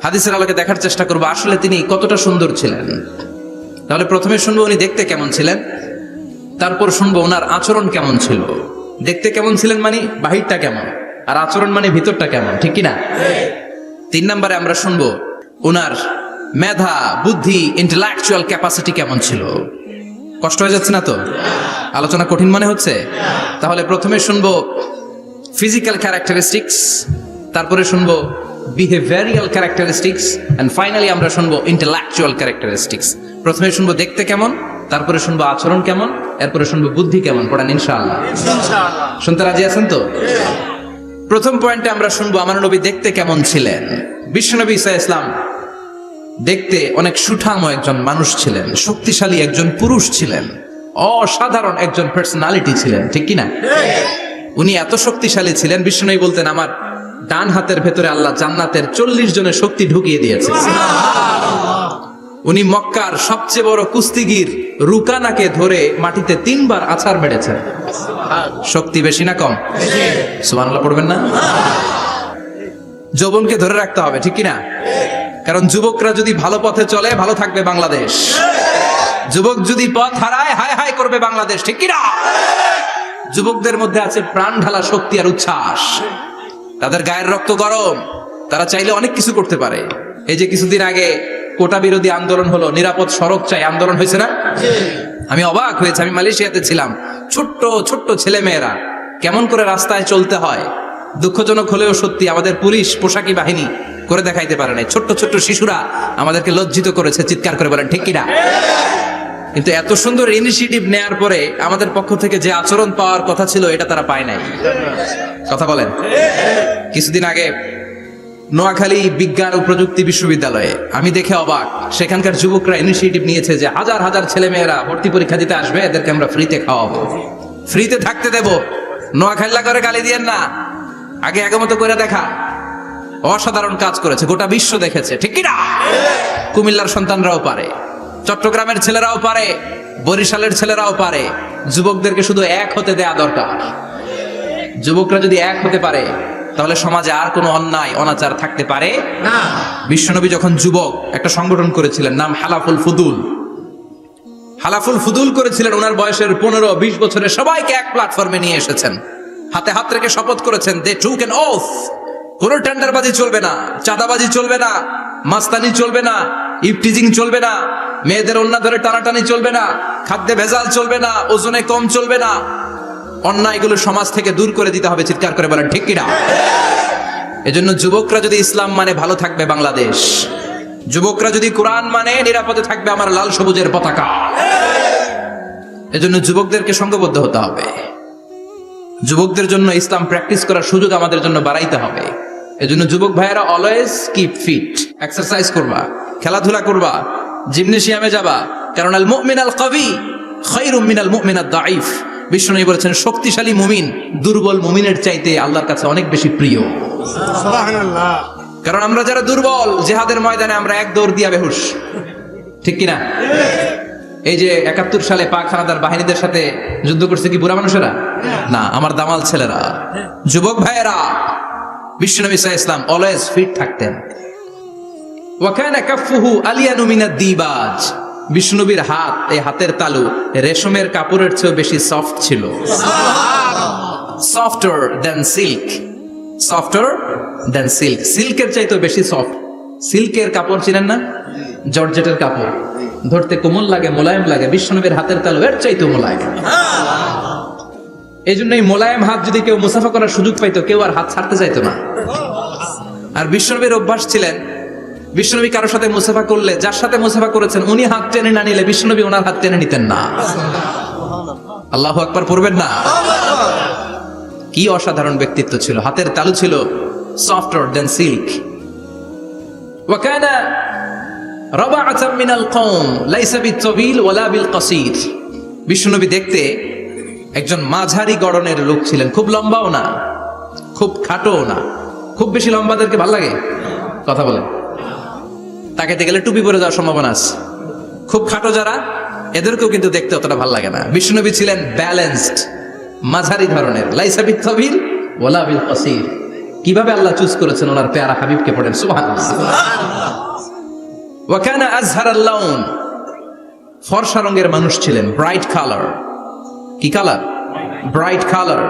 হাদিসের আলোকে দেখার চেষ্টা করবো আসলে তিনি কতটা সুন্দর ছিলেন। তাহলে প্রথমে শুনবো উনি দেখতে কেমন ছিলেন, তারপর শুনবো ওনার আচরণ কেমন ছিল। দেখতে কেমন ছিলেন মানে বাহিরটা কেমন, আর আচরণ মানে ভিতরটা কেমন, ঠিক কিনা? 3 নম্বরে আমরা শুনবো ওনার মেধা, বুদ্ধি, ইন্টেলেকচুয়াল ক্যাপাসিটি কেমন ছিল। কষ্ট হয়ে যাচ্ছে না তো? আলোচনা কঠিন মনে হচ্ছে? তাহলে প্রথমে শুনবো ফিজিক্যাল ক্যারেক্টারিস্টিক্স, তারপরে শুনবো বিহেভিয়ারিয়াল ক্যারেক্টারিস্টিক্স, এন্ড ফাইনালি আমরা শুনবো ইন্টেলেকচুয়াল ক্যারেক্টারিস্টিক্স। প্রথমে শুনবো দেখতে কেমন, তারপরে শুনবো আচরণ কেমন, এরপরে শুনবো বুদ্ধি কেমন। পড়েন ইনশাআল্লাহ। শুনতে রাজি আছেন তো? প্রথম পয়েন্টে আমরা শুনবো আমার নবী দেখতে কেমন ছিলেন। বিশ্বনবী ঈসা ইসলাম দেখতে অনেক সুঠাম একজন মানুষ ছিলেন, শক্তিশালী একজন পুরুষ ছিলেন, অসাধারণ একজন পার্সোনালিটি ছিলেন, ঠিক কিনা? উনি এত শক্তিশালী ছিলেন, বিশ্বনবী বলতেন আমার ডান হাতের ভেতরে আল্লাহ জান্নাতের 40 জনের শক্তি ঢুকিয়ে দিয়েছে। উনি মক্কার সবচেয়ে বড় কুস্তিগির রুকানাকে ধরে মাটিতে 3 বার আছাড় মেরেছেন। শক্তি বেশি না কম? সুবহানাল্লাহ পড়বেন না? যৌবনকে ধরে রাখতে হবে, ঠিক কিনা? কারণ যুবকরা যদি ভালো পথে চলে ভালো থাকবে বাংলাদেশ, যুবক যদি পথ হারায় হায় হায় করবে বাংলাদেশ, ঠিক কিনা? যুবকদের মধ্যে আছে প্রাণ ঢালা শক্তি আর উচ্ছ্বাস, তাদের গায়ের রক্ত গরম, তারা চাইলে অনেক কিছু করতে পারে। এই যে কিছুদিন আগে কোটা বিরোধী আন্দোলন হলো, নিরাপদ সড়ক চাই আন্দোলন হয়েছে না? আমি অবাক হয়েছি, আমি মালয়েশিয়াতে ছিলাম, ছোট্ট ছোট্ট ছেলে মেয়েরা কেমন করে রাস্তায় চলতে হয়, দুঃখজনক হলেও সত্যি আমাদের পুলিশ পোশাকি বাহিনী করে দেখাইতে পারে নাই। ছোট্ট ছোট্ট শিশুরা আমাদেরকে লজ্জিত করেছে, চিৎকার করে বলেন ঠিক কিনা? কিন্তু এত সুন্দর ইনিশিয়েটিভ নেয়ার পরে আমাদের পক্ষ থেকে যে আচরণ পাওয়ার কথা ছিল এটা তারা পায় নাই। কথা বলেন। কিছুদিন আগে নোয়াখালী বিজ্ঞান ও প্রযুক্তি বিশ্ববিদ্যালয়ে আমি দেখে অবাক, সেখানকার যুবকরা ইনিশিয়েটিভ নিয়েছে যে হাজার হাজার ছেলে মেয়েরা ভর্তি পরীক্ষা দিতে আসবে, এদেরকে আমরা ফ্রিতে খাওয়াবো, ফ্রিতে থাকতে দেব। নোয়াখালী করে গালি দিয়েন না, আগে আগমত করে দেখা। অসাধারণ কাজ করেছে, গোটা বিশ্ব দেখেছে, ঠিক কিনা? কুমিল্লার সন্তানরাও পারে, চট্টগ্রামের ছেলেরাও পারে, বরিশালের ছেলেরাও পারে। যুবকদেরকে শুধু এক হতে দেয়া দরকার। যুবকরা যদি এক হতে পারে তাহলে সমাজে আর কোনো অন্যায় অনাচার থাকতে পারে না। বিশ্বনবী যখন যুবক একটা সংগঠন করেছিলেন, নাম হালাফুল ফুদুল। হালাফুল ফুদুল করেছিলেন, ওনার বয়সের 15-20 বছরে সবাইকে এক প্ল্যাটফর্মে নিয়ে এসেছেন, হাতে হাত রেখে শপথ করেছেন, দে টুক অ্যান ওথ, কোনো টেন্ডারবাজি চলবে না, চাঁদাবাজি চলবে না, মাস্তানি চলবে না, ইফটিজিং চলবে না, মেয়েদের ওন্না ধরে টানাটানি চলবে না, খাদ্যে ভেজাল চলবে না, ওজনে কম চলবে না, অন্যায়গুলো সমাজ থেকে দূর করে দিতে হবে। চিৎকার করে বলেন ঠিক কিনা? এজন্য যুবকরা যদি ইসলাম মানে ভালো থাকবে বাংলাদেশ, যুবকরা যদি কোরআন মানে নিরাপদে থাকবে আমার লাল সবুজের পতাকা। এজন্য যুবকদেরকে সংঘবদ্ধ হতে হবে, যুবকদের জন্য ইসলাম প্র্যাকটিস করার সুযোগ আমাদের জন্য বাড়াইতে হবে। এজন্য যুবক ভাইয়েরা অলওয়েজ কিপ ফিট, এক্সারসাইজ করবা, খেলাধুলা করবা, জিমনেশিয়ামে যাবা, কারণ আল মুমিন আল কবি খায়রুম মিনাল মুমিন আদ দাঈফ। বিশ্বনবী বলেছেন শক্তিশালী মুমিন দুর্বল মুমিনের চাইতে আল্লাহর কাছে অনেক বেশি প্রিয়। সুবহানাল্লাহ। কারণ আমরা যারা দুর্বল, জিহাদের ময়দানে আমরা এক দৌড় দিয়া বেহুশ, ঠিক কিনা? এই যে 71 সালে পাক হানাদার বাহিনীদের সাথে যুদ্ধ করছে কি বুড়া মানুষেরা? না, আমার দামাল ছেলেরা, যুবক ভাইয়েরা। বিশ্বনবী সাল্লাল্লাহু আলাইহি ওয়াসাল্লাম অলওয়েজ ফিট থাকতেন। ওয়া কানা কাফফুহু আলিয়ানু মিনাদ দিবাজ। বিশ্বনবীর হাত, এই হাতের তালু রেশমের কাপড়ের চেয়ে বেশি সফট ছিল। Softer than silk, softer than silk, সিল্কের চাইতে বেশি সফট। সিল্কের কাপড় চিনেন না? জর্জেটের কাপড় ধরতে কোমল লাগে, মোলায়েম লাগে। বিশ্বনবীর হাতের তালু এর চাইতে মোলায়েম। এই জন্য এই মোলায়েম হাত যদি কেউ মুসাফা করার সুযোগ পাইতো, কেউ আর হাত ছাড়তে চাইতো না। আর বিশ্বনবীর অভ্যাস ছিলেন, বিশ্বনবী কারোর সাথে মুসাফা করলে, যার সাথে মুসাফা করেছেন উনি হাত টেনে না নিলে বিশ্বনবী ওনার হাত টেনে নিতেন না। আল্লাহু আকবার পড়বেন না? কি অসাধারণ ব্যক্তিত্ব ছিল, হাতের তালু ছিল সফটার দ্যান সিল্ক। ওয়া কানা রাবাআতাম মিনাল কওম লাইসা বিত-তাবিল ওয়ালা বিল-কাসীর। বিশ্বনবী দেখতে একজন মাঝারি গড়নের লোক ছিলেন, খুব লম্বাও না, খুব খাটোও না। খুব বেশি লম্বাদেরকে ভালো লাগে? কথা বলেন। তাকাইতে গেলে টুপি পরে যাওয়ার সম্ভাবনা আছে। খুব খাটো যারা, এদেরকেও কিন্তু দেখতে অতটা ভালো লাগে না। বিশ্বনবী ছিলেন ব্যালেন্সড, মাঝারি ধরনের। লাইসা বিত-তাবিল ওয়ালা বিল-কাসীর। কিভাবে আল্লাহ চুজ করেছেন ওনার প্যারা হাবিবকে, পড়েন সুবহানাল্লাহ। ওয়া কানা আযহারাল লাউন। ফর্সা রঙের মানুষ ছিলেন, ব্রাইট কালার। কি কালার? Bright colour.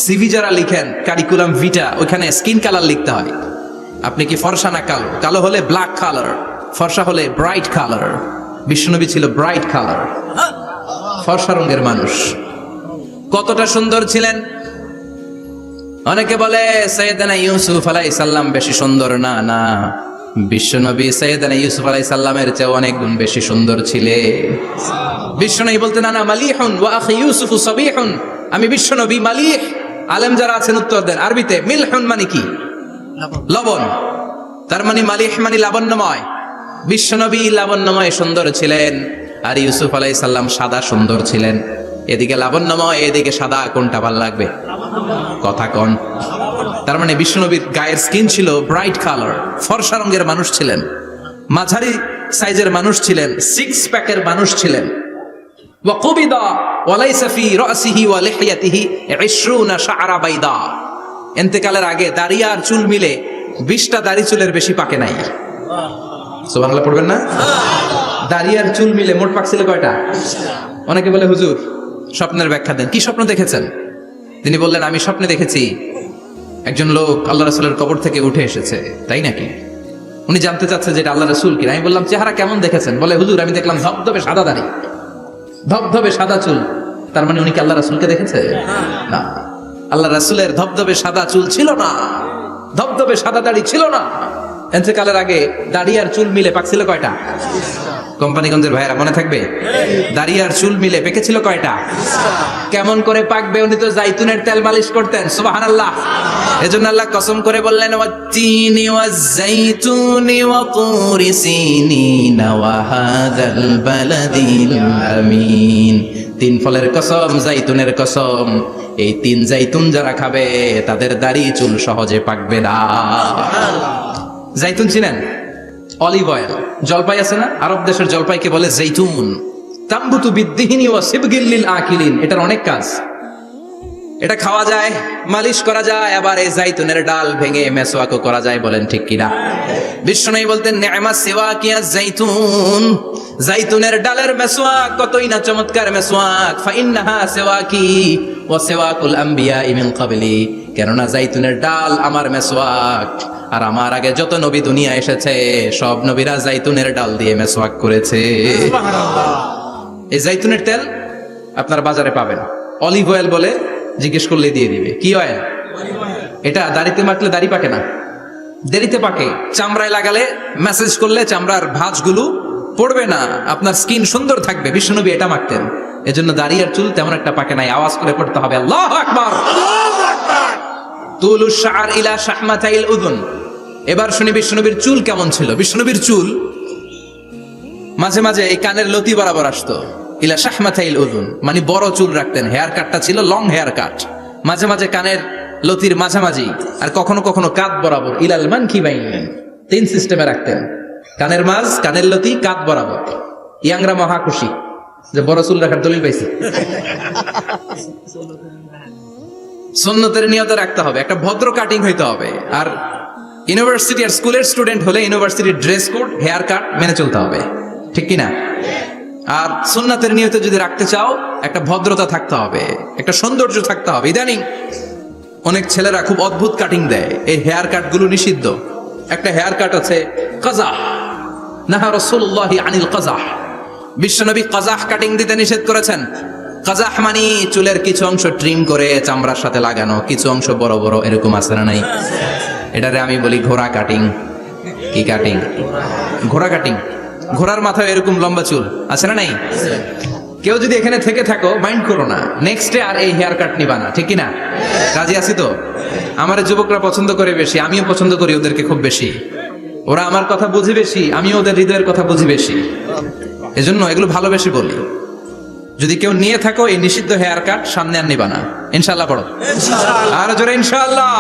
সিভি যারা লিখেন কারিকুলাম ভিটা, ওখানে স্কিন কালার লিখতে হয়। আপনি কি ফর্সা না কালো? কালো হলে ব্ল্যাক কালার, ফর্সা হলে ব্রাইট কালার। বিশ্বনবী ছিল ব্রাইট কালার, ফর্সা রঙের মানুষ। কতটা সুন্দর ছিলেন! অনেকে বলে সাইয়েদানা ইউসুফ আলাইহিস সালাম বেশি সুন্দর। না না, বিশ্বনবী সাইয়েদানা ইউসুফ আলাইহিস সালামের চেয়ে অনেক গুণ বেশি সুন্দর ছিলেন। বিশ্বনবী বলতেন আনা মালিহুন ওয়া আখি ইউসুফু সাবিহুন। আমি বিশ্বনবী মালিহ। আলেম যারা আছেন উত্তর দেন আরবিতে। মিলহুন মানে কি? লবণ। তার মানে মালিহ মানে লাবণ্যময়। বিশ্বনবী লাবণ্যময় সুন্দর ছিলেন, আর ইউসুফ আলাইহিস সালাম সাদা সুন্দর ছিলেন। এদিকে লাবণ্যময়, এদিকে সাদা, কোনটা ভালো লাগবে? কথা কোন? তার মানে বিশ্বনবীর গায়ের স্কিন ছিল ব্রাইট কালার, ফর্সা রঙের মানুষ ছিলেন, মাঝারি সাইজের মানুষ ছিলেন, সিক্স প্যাকের মানুষ ছিলেন। ওয়া কুবিদা ওয়া লাইসা ফি রাসিহি ওয়া লিহিয়াতিহি 20 শাআরা বাইদা। ইন্তেকালের আগে দাড়ি আর চুল মিলে 20টা দাড়ি চুলের বেশি পাকে নাই। সুবহানাল্লাহ পড়বেন না? দাড়ি আর চুল মিলে মোট পাকছিল কয়টা? অনেকে বলে হুজুর স্বপ্নের ব্যাখ্যা দেন। কি স্বপ্ন দেখেছেন? তিনি বললেন আমি স্বপ্নে দেখেছি একজন লোক আল্লাহ রাসূলের কবর থেকে উঠে এসেছে। তাই নাকি? উনি জানতে চাচ্ছে যে এটা আল্লাহ রাসূল কিনা। আমি বললাম চেহারা কেমন দেখেছেন? বলে হুজুর আমি দেখলাম ধবধবে সাদা দাড়ি, ধবধবে সাদা চুল। তার মানে উনি কি আল্লাহ রাসূলকে দেখেছে? না, আল্লাহ রাসূলের ধবধবে সাদা চুল ছিল না, ধবধবে সাদা দাড়ি ছিল না। ইন্তেকালের আগে দাড়ি আর চুল মিলে পাকছিল কয়টা? কোম্পানিগঞ্জের ভাইয়েরা মনে থাকবে? দাড়ি আর চুল মিলে পেকেছিল কয়টা? কেমন করে পাকবে? উনি তো জাইতুনের তেল মালিশ করতেন। সুবহানাল্লাহ। এজন্য আল্লাহ কসম করে বললেন ওয়াত-তিনি ওয়াজ-জাইতুনি ওয়া তুরি সিনিন ওয়া হাযাল বালাদিল আমিন। তিন ফলের কসম, জাইতুনের কসম। এই তিন জাইতুন যারা খাবে তাদের দাড়ি চুল সহজে পাকবে না। জাইতুন চিনেন? Olive oil. জলপাই আছে না? আরব দেশের জলপাইকে বলে জাইতুন। তাম্বুতু বিদ্দিহিনি ওয়া সিবগিল লিল আকিলিন। এটার অনেক কাজ। এটা খাওয়া যায়, মালিশ করা যায়, আবার এই জাইতুনের ডাল ভেঙে মেসওয়াকও করা যায়, বলেন ঠিক কিনা? বিশ্বনবী বলতেন নি'মা সিওয়াকিয়া জাইতুন, জাইতুনের ডালের মেসওয়াক কতই না চমৎকার মেসওয়াক। ফাইন্নাহা সিওয়াকি ওয়া সিওয়াকুল আম্বিয়া মিন ক্বাবলি, কেননা জাইতুনের ডাল আমার মেসওয়াক, আর আমার আগে যত নবী দুনিয়া এসেছে সব নবীরা জাইতুনের ডাল দিয়ে মেসওয়াক করেছে। এই জাইতুনের তেল আপনার বাজারে পাবেন, অলিভ অয়েল বলে, জিজ্ঞেস করলে দিয়ে দিবে। কি অয়েল? এটা দাড়িতে মাখলে দাড়ি পাকে না, দেরিতে পাকে। চামড়ায় লাগালে, ম্যাসেজ করলে চামড়ার ভাঁজগুলো পড়বে না, আপনার স্কিন সুন্দর থাকবে। বিশ্বনবী এটা মাখতেন, এজন্য দাড়ি আর চুল তেমন একটা পাকে নাই। আওয়াজ করে পড়তে হবে আল্লাহু আকবার। তুলুশ শাআর ইলা শাহমাতাইল উযুন। এবার শুনি বিশ্বনবীর চুল কেমন ছিল। বিশ্বনবীর চুল মাঝে মাঝে এই কানের লতি বরাবর আসতো। ইলা শাহমাতাইল উযুন মানে বড় চুল রাখতেন, হেয়ার কাটটা ছিল লং হেয়ার কাট, মাঝে মাঝে কানের লতির মাঝামাঝি, আর কখনো কখনো কাঁধ বরাবর। ইলাল মানকিবাইন, তিন সিস্টেমে রাখতেন, কানের মাঝ, কানের লতি, কাঁধ বরাবর। ইয়াংরা মহা খুশি যে বড় চুল রাখার দলিল পাইছি। সুন্নতের নিয়তে রাখতে হবে, একটা ভদ্র কাটিং হইতে হবে। আর ইউনিভার্সিটি আর স্কুলের স্টুডেন্ট হলে ইউনিভার্সিটির ড্রেস কোড, হেয়ার কাট মেনে চলতে হবে, ঠিক কিনা? আর সুন্নাতের নিয়তে যদি রাখতে চাও, একটা ভদ্রতা থাকতে হবে, একটা সৌন্দর্য থাকতে হবে। ইদানিং অনেক ছেলেরা খুব অদ্ভুত কাটিং দেয়, এই হেয়ার কাট গুলো নিষিদ্ধ। একটা হেয়ার কাট আছে কাজাহ, নাহা রাসূলুল্লাহি আনিল কাজাহ, বিশ্বনবী কাজাহ কাটিং দিতে নিষেধ করেছেন। কাজাহ মানে চুলের কিছু অংশ ট্রিম করে চামড়ার সাথে লাগানো, কিছু অংশ বড় বড়, এরকম আছে না নাই? এটারে আমি বলি ঘোড়া কাটিং। কি কাটিং? ঘোড়া কাটিং। ঘোড়ার মাথায় এরকম লম্বা চুল আছে না নাই? কেউ যদি এখানে থেকে থাকো, মাইন্ড করো না, নেক্সট ডে আর এই হেয়ার কাট নিবা না, ঠিক কিনা? রাজি আছি তো? আমার যুবকরা পছন্দ করে বেশি, আমিও পছন্দ করি ওদেরকে খুব বেশি। ওরা আমার কথা বুঝি বেশি, আমিও ওদের হৃদয়ের কথা বুঝি বেশি, এজন্য এগুলো ভালোবেসে বলি। যদি কেউ নিয়ে থাকো এই নিষিদ্ধ হেয়ার কাট, সামনে আর নিবা না, ইনশাআল্লাহ। পড়ো আর জোরে ইনশাআল্লাহ।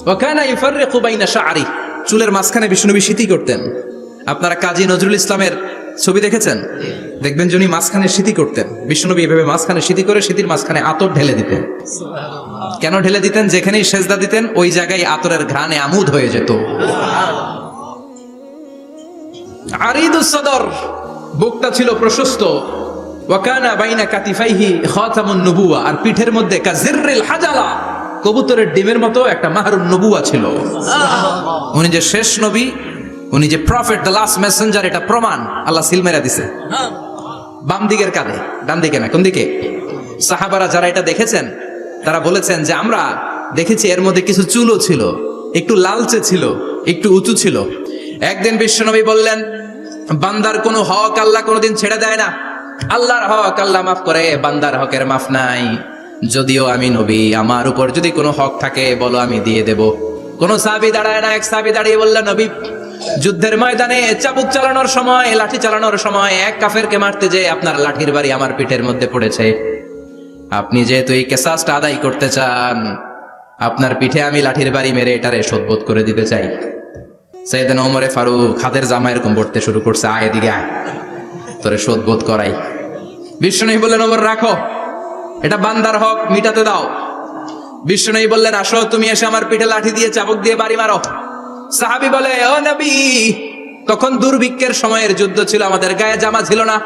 ওয়া কানা ইউফাররিকু বাইনা শা'রি, চুলের মাঝখানে বিষ্ণুনবী সিঁথি করতেন। আপনারা কাজী নজরুল ইসলামের ছবি দেখেছেন? দেখবেন যিনি মাঝখানে সিঁথি করতেন, বিষ্ণুনবী এভাবে মাঝখানে সিঁথি করে সিঁথির মাঝখানে আতর ঢেলে দিতেন। কেন ঢেলে দিতেন? যেখানেই সেজদা দিতেন ওই জায়গায় আতরের ঘ্রাণে আমোদ হয়ে যেত। আরিদুস সদর, বুকটা ছিল প্রশস্ত। ওয়া কানা বাইনা কাতিফাইহি খাতামুন নবুওয়া, আর পিঠের মধ্যে কাজিররিল হাজালা, কবুতরের ডিমের মতো একটা মাহরুন নবুওয়া ছিল। উনি যে শেষ নবী, উনি যে প্রফেট, দ্য লাস্ট মেসেঞ্জার, এটা প্রমাণ আল্লাহ সিল মেরা দিছে। বাম দিকের কাঁধে, ডান দিকে না। কোন দিকে? সাহাবারা যারা এটা দেখেছেন তারা বলেছেন যে আমরা দেখেছি এর মধ্যে কিছু চুলও ছিল, একটু লালচে ছিল, একটু উঁচু ছিল। একদিন বিশ্বনবী বললেন, বান্দার কোনো হক আল্লাহ কোনোদিন ছেড়ে দেয় না। আল্লাহর হক আল্লাহ মাফ করে, বান্দার হকের মাফ নাই। যদিও আমি নবী, আমার উপর যদি কোনো হক থাকে বলো, আমি দিয়ে দেব। কোন সাহাবী দাঁড়ায় না। এক সাহাবী দাঁড়িয়ে বললেন, নবী, যুদ্ধের ময়দানে চাবুক চালানোর সময়, লাঠি চালানোর সময় এক কাফেরকে মারতে যেয়ে আপনার লাঠির বাড়ি আমার পিঠের মধ্যে পড়েছে। আপনি যেহেতু এই কেসাসটা আদায় করতে চান, আপনার পিঠে আমি লাঠির বাড়ি মেরে এটারে শোধবোধ করে দিতে চাই। সাইয়েদনা ওমরে ফারুক হাতের জামা এরকম পড়তে শুরু করছে, আয় এদিকে আয়, তোরে শোধবোধ করাই। বিশ্বনবী বললেন, ওমর রাখো, এটা বান্দার হক, মিটাতে দাও। বিশ্বনবী বললেন, আসো, তুমি এসে আমার পিঠে লাঠি দিয়ে চাবুক দিয়ে বাড়ি মারো। সাহাবী বলে, ও নবী, তখন দুর্ভিক্ষের সময়ের যুদ্ধ ছিল, আমাদের গায়ে জামা ছিল না।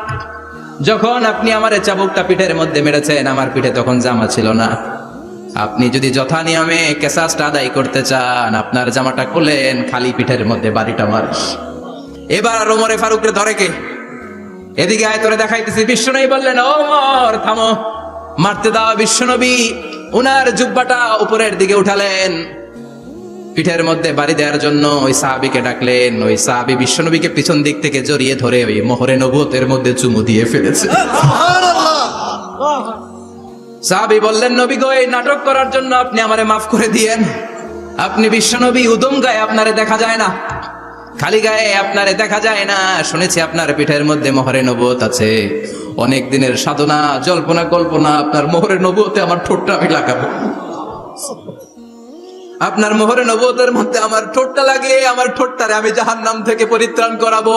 যখন আপনি আমার চাবুকটা পিঠের মধ্যে মেরেছেন, আমার পিঠে তখন জামা ছিল না। আপনি যদি যথা নিয়মে কেসাসটা আদায় করতে চান, আপনার জামাটা খুলেন, খালি পিঠের মধ্যে বাড়িটা মার। এবার ওমরে ফারুককে ধরে কে? এদিকে আয়, তোরে দেখাইতেছি। বিশ্বনবী বললেন, ওমর থামো, মারতে দাও। বিশ্বনবী উনার জুব্বাটা উপরের দিকে উঠালেন, পিঠের মধ্যে বাড়ি দেওয়ার জন্য ওই সাহাবীকে ডাকলেন। ওই সাহাবী বিশ্বনবীকে পিছন দিক থেকে জড়িয়ে ধরে ওই মোহরে নবুয়তের মধ্যে চুমু দিয়ে ফেলেছে। সাহাবী বললেন, নবী গো, এই নাটক করার জন্য আপনি আমারে মাফ করে দিয়েন। আপনি বিশ্বনবী, উদম গায়ে আপনারে দেখা যায় না, খালি গায়ে আপনারে দেখা যায় না। শুনেছি আপনার পিঠের মধ্যে মোহরে নবুয়ত আছে। অনেক দিনের সাধনা, জল্পনা কল্পনা, আপনার মোহরে নবুয়তে আমার ঠোঁটটা আমি লাগাবো। আপনার মোহরে নবুয়তের মধ্যে আমার ঠোঁটটা লাগিয়ে আমার ঠোঁটটারে আমি জাহান্নাম থেকে পরিত্রাণ করাবো।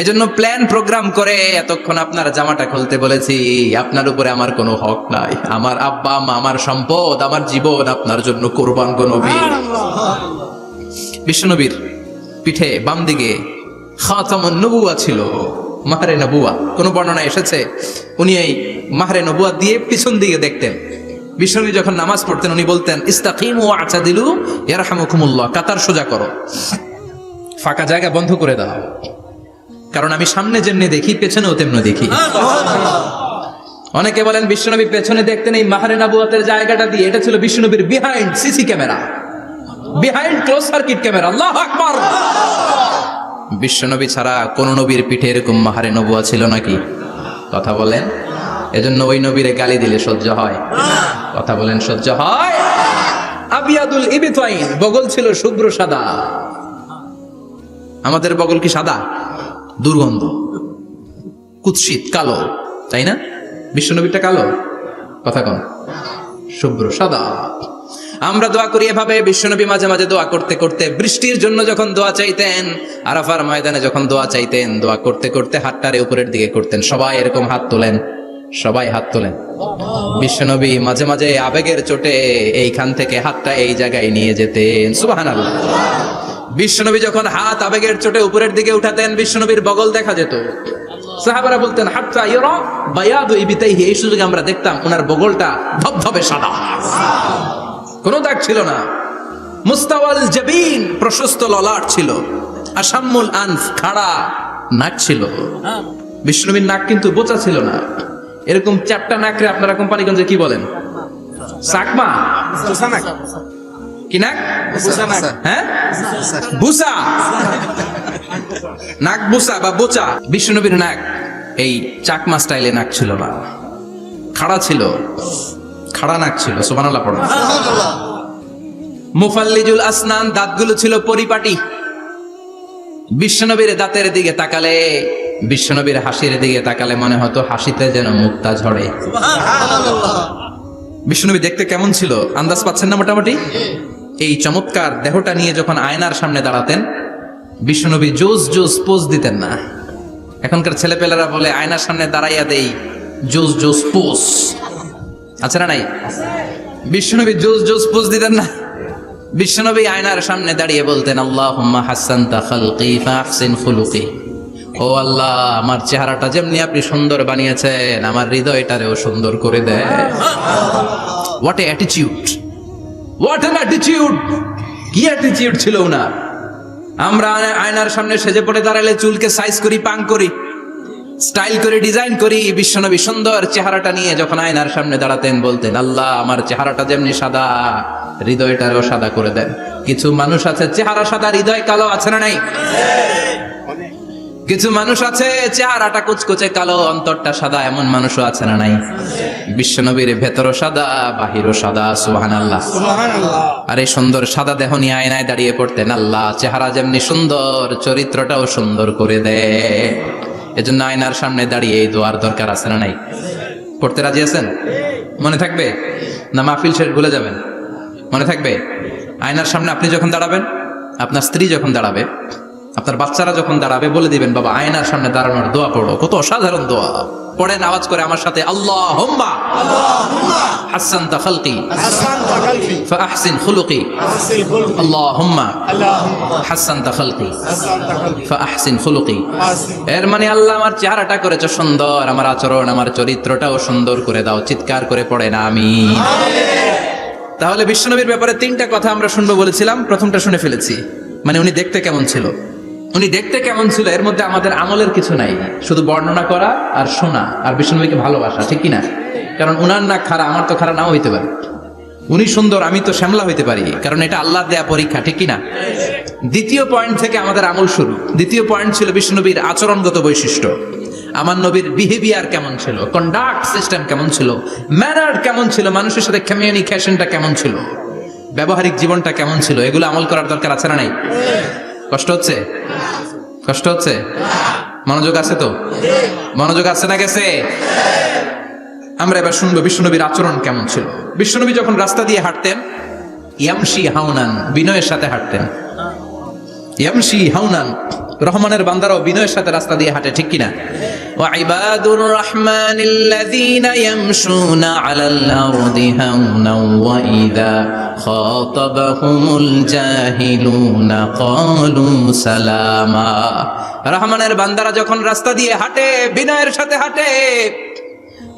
এজন্য প্ল্যান প্রোগ্রাম করে এতক্ষণ আপনার জামাটা খুলতে বলেছি। আপনার উপরে আমার কোনো হক নাই। আমার আব্বা আম্মা, আমার সম্পদ, আমার জীবন আপনার জন্য কোরবান গো নবী। বিশ্বনবীর পিঠে বাম দিকে খাতামুন নবুয়া ছিল, মাহরে নবুয়া। কোন বর্ণনায় এসেছে উনি এই মাহরে নবুয়া দিয়ে পিছন দিকে দেখতেন। বিশ্বনবী যখন নামাজ পড়তেন উনি বলতেন ইস্তাকিমু আ'তাদিলু ইয়ারহামুকুমুল্লাহ, কাতার সোজা করো, ফাঁকা জায়গা বন্ধ করে দাও, কারণ আমি সামনে যেমনি দেখি পেছনেও তেমনি দেখি। অনেকে বলেন বিশ্বনবী পেছনে দেখতেন এই মাহরে নবুয়াতের জায়গাটা দিয়ে, এটা ছিল বিশ্বনবীর behind CC camera, behind close circuit camera. আল্লাহু আকবার। বিশ্বনবী ছাড়া কোন নবীর পিঠে এরকম মাহরে নবুয়া ছিল নাকি? কথা বলেন। এজন্য ওই নবীরে গালি দিলে সহ্য হয়? কথা বলেন, সহ্য হয়? আবিয়াদুল ইবতাইন, বগল ছিল শুভ্র সাদা। আমাদের বগল কি সাদা? দুর্গন্ধ, কুৎসিত, কালো, তাই না? বিশ্বনবীটা কালো? কথা কোন? শুভ্র সাদা। আমরা দোয়া করি এভাবে। বিশ্বনবী মাঝে মাঝে দোয়া করতে করতে বৃষ্টির জন্য যখন দোয়া চাইতেন, আরাফার ময়দানে যখন দোয়া চাইতেন, দোয়া করতে করতে হাতটারে উপরের দিকে করতেন। সবাই এরকম হাত তোলেন, সবাই হাত তোলেন। বিশ্বনবী মাঝে মাঝে আবেগের চোটে এইখান থেকে হাতটা এই জায়গায় নিয়ে যেতেন। সুবহানাল্লাহ। বিশ্বনবী যখন হাত আবেগের চোটে উপরের দিকে উঠাতেন, বিশ্বনবীর বগল দেখা যেত। সাহাবারা বলতেন হাত্তা ইয়ারা বায়াদু ইবতাইহি, এই সুযোগে আমরা দেখতাম ওনার বগলটা ধবধবে সাদা, কোনো দাগ ছিল না। মুস্তাওয়াল জাবিন, প্রশস্ত ললাট ছিল। আসাম্মুল আনফ, খাড়া নাক ছিল। বিষ্ণুবীর নাক কিন্তু বোচা ছিল না। এরকম চারটা নাকরে আপনারা কোম্পানিগঞ্জে কি বলেন? চাকমা? কি নাক? হ্যাঁ, বুসা। নাক বুসা বা বোচা। বিষ্ণুবীর নাক এই চাকমা স্টাইলে নাক ছিল না, খাড়া ছিল, খাড়া নাক ছিল। সুবহানাল্লাহ পড়ুন। মুফাল্লিজুল আসনান, দাঁতগুলো ছিল পরিপাটি। বিশ্বনবীর দাঁতের দিকে তাকালে, বিশ্বনবীর হাসির দিকে তাকালে মনে হতো হাসিতে যেন মুক্তা ঝরে। বিশ্বনবী দেখতে কেমন ছিল আন্দাজ পাচ্ছেন না মোটামুটি? এই চমৎকার দেহটা নিয়ে যখন আয়নার সামনে দাঁড়াতেন, বিশ্বনবী জোস জোস পোজ দিতেন না। এখনকার ছেলেপেলেরা বলে আয়নার সামনে দাঁড়াইয়া দেই জোস জোস পোজ, আছে না নাই? বিশ্বনবী জোস জোস পোজ দিতেন না। বিশ্বনবী আয়নার সামনে দাঁড়িয়ে বলতেন আল্লাহুম্মা হাসানতা খালকি ফাহসিন খুলুকি, ও আল্লাহ আমার চেহারাটা যেমনি আপনি সুন্দর বানিয়েছেন আমার হৃদয়টারেও সুন্দর করে দেয়। What a attitude, what an attitude! কি অ্যাটিটিউড ছিল ওনার! আমরা আয়নার সামনে সেজে পড়ে দাঁড়ালে চুলকে সাইজ করি, পাং করি, স্টাইল করে, ডিজাইন করি। বিশ্বনবী সুন্দর চেহারাটা নিয়ে যখন আয়নার সামনে দাঁড়াতেন বলতেন আল্লাহ আমার চেহারাটা যেমনি সাদা হৃদয়টারও সাদা করে দেন। কিছু মানুষ আছে চেহারা সাদা হৃদয় কালো, আছে না নাই? কিছু মানুষ আছে চেহারাটা কুচকুচে কালো অন্তরটা সাদা, এমন মানুষও আছে না নাই? বিশ্বনবীর ভেতরও সাদা বাহিরও সাদা। সুবহানাল্লাহ। আর এই সুন্দর সাদা দেহ নিয়ে আয়নায় দাঁড়িয়ে পড়তেন আল্লাহ চেহারা যেমনি সুন্দর চরিত্রটাও সুন্দর করে দেয়। এজন্য আয়নার সামনে দাঁড়িয়ে এই দোয়ার দরকার, আছে না নাই? পড়তে রাজি আছেন? মনে থাকবে না মাহফিল শেষ ভুলে যাবেন? মনে থাকবে? আয়নার সামনে আপনি যখন দাঁড়াবেন, আপনার স্ত্রী যখন দাঁড়াবে, আপনার বাচ্চারা যখন দাঁড়াবে, বলে দিবেন বাবা আয়নার সামনে দাঁড়ানোর দোয়া পড়ো। কত অসাধারণ দোয়া! পড়েন আওয়াজ করে আমার সাথে, আল্লাহুম্মা হাসানতা খালকি ফাহসিন খুলুকি, আল্লাহুম্মা হাসানতা খালকি ফাহসিন খুলুকি। এর মানে আল্লাহ আমার চেহারাটা করেছো সুন্দর, আমার আচরণ, আমার চরিত্রটাও সুন্দর করে দাও। চিৎকার করে পড়েন আমিন। তাহলে বিশ্বনবীর ব্যাপারে তিনটা কথা আমরা শুনবো বলেছিলাম, প্রথমটা শুনে ফেলেছি। মানে উনি দেখতে কেমন ছিল, উনি দেখতে কেমন ছিল, এর মধ্যে আমাদের আমলের কিছু নাই, শুধু বর্ণনা করা আর শোনা আর বিশ্বনবীকে ভালোবাসা, ঠিক কিনা? কারণ উনার না খারা, আমার তো খারা নাও হইতে পারে। উনি সুন্দর, আমি তো শ্যামলা হইতে পারি, কারণ এটা আল্লাহ দেয়া পরীক্ষা, ঠিক কিনা? দ্বিতীয় পয়েন্ট থেকে আমাদের আমল শুরু। দ্বিতীয় পয়েন্ট ছিল বিশ্বনবীর আচরণগত বৈশিষ্ট্য। আমার নবীর বিহেভিয়ার কেমন ছিল, কন্ডাক্ট সিস্টেম কেমন ছিল, ম্যানার কেমন ছিল, মানুষের সাথে কমিউনিকেশনটা কেমন ছিল, ব্যবহারিক জীবনটা কেমন ছিল, এগুলো আমল করার দরকার, আছে না নাই? কষ্ট হচ্ছে? কষ্ট হচ্ছে? মনোযোগ আছে তো? মনোযোগ আছে না গেছে? আমরা এবার শুনবো বিশ্বনবীর আচরণ কেমন ছিল। বিশ্বনবী যখন রাস্তা দিয়ে হাঁটতেন, ইয়ামশি হাউনান, বিনয়ের সাথে হাঁটতেন। ইয়ামশি হাউনান, রহমানের বান্দারাও বিনয়ের সাথে রাস্তা দিয়ে হাঁটে, ঠিক কিনা? وعباد الرحمن الذين يمشون على الأرض هونا وإذا خاطبهم الجاهلون قالوا سلاما। রহমানের বান্দারা যখন রাস্তা দিয়ে হাঁটে, বিনয়ের সাথে হাঁটে,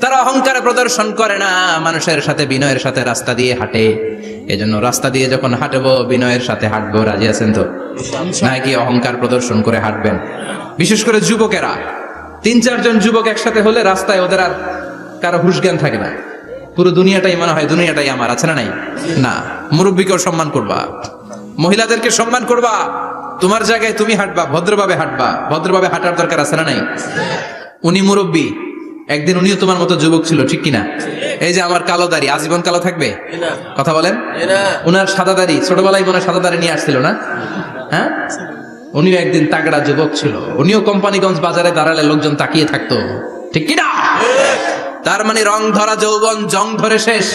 তারা অহংকার প্রদর্শন করে না, মানুষের সাথে বিনয়ের সাথে রাস্তা দিয়ে হাঁটে। এজন্য রাস্তা দিয়ে যখন হাঁটবো বিনয়ের সাথে হাঁটবো। রাজি আছেন তো? নাকি অহংকার প্রদর্শন করে হাঁটবেন? বিশেষ করে যুবকেরা, 3-4 জন যুবক একসাথে হলে রাস্তায় ওদের আর কারো হুঁশ জ্ঞান থাকে না, পুরো দুনিয়াটাই মনে হয় দুনিয়াটাই আমার, আছে না নাই? না, মুরব্বীকেও সম্মান করবা, মহিলাদেরকে সম্মান করবা, তোমার জায়গায় তুমি হাঁটবা, ভদ্রভাবে হাঁটবা। ভদ্রভাবে হাঁটার দরকার আছে না নাই? উনি মুরব্বী, একদিন উনিও তোমার মতো যুবক ছিল, ঠিক কিনা? এই যে আমার কালো দাড়ি আজীবন কালো থাকবে? কথা বলেন। উনার সাদা দাড়ি ছোটবেলায় মনে সাদা দাড়ি নিয়ে আসছিল না? হ্যাঁ, উনিও একদিন তাগড়া যুবক ছিল, উনিও কোম্পানিগঞ্জ বাজারে দাঁড়ালে লোকজন তাকিয়ে থাকতো, ঠিক কিনা? তার মানে রং ধরা যৌবন জং ধরে শেষ।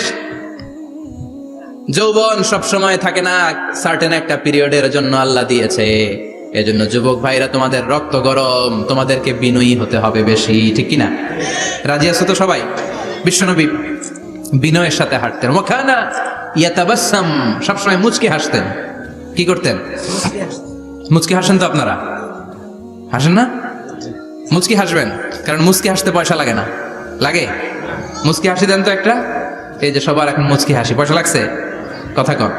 যৌবন সব সময় থাকে না, সার্টেন একটা পিরিয়ডের জন্য আল্লাহ দিয়েছে। এজন্য যুবক ভাইরা, তোমাদের রক্ত গরম, তোমাদেরকে বিনয়ী হতে হবে বেশি, ঠিক কিনা? রাজি আছো তো সবাই? বিশ্বনবী বিনয়ের সাথে হাঁটতেন। ওয়াকানা ইয়াতাবাসসাম, সবসময় মুচকি হাসতেন। কি করতেন? মুচকি হাসেন তো আপনারা? হাসেন না? মুচকি হাসবেন, কারণ মুচকি হাসতে পয়সা লাগে না। লাগে? মুচকি হাসি দেন তো একটা। এই যে সবার এখন মুচকি হাসি, পয়সা লাগছে? কথা কন।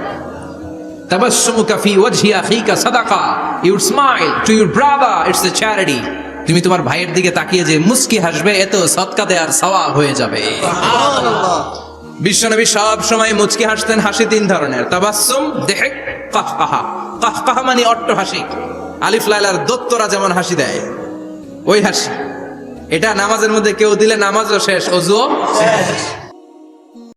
তাবাসসুমুকা ফি ওয়াজহি আখিকা সাদাকা, you smile to your brother, it's a charity. তুমি তোমার ভাইয়ের দিকে তাকিয়ে যে মুচকি হাসবে, এত সদকা দেওয়ার সওয়াব হয়ে যাবে। সুবহানাল্লাহ। বিশ্বনবী সব সময় মুচকি হাসতেন। হাসি 3 ধরনের, তাবাসসুম, দিহক, কাহকাহা। কাহকাহা মানে অট্ট হাসি, আলিফ লাইলার দত্তরা যেমন হাসি দেয় ওই হাসি। এটা নামাজের মধ্যে কেউ দিলে নামাজও শেষ, ওযুও শেষ।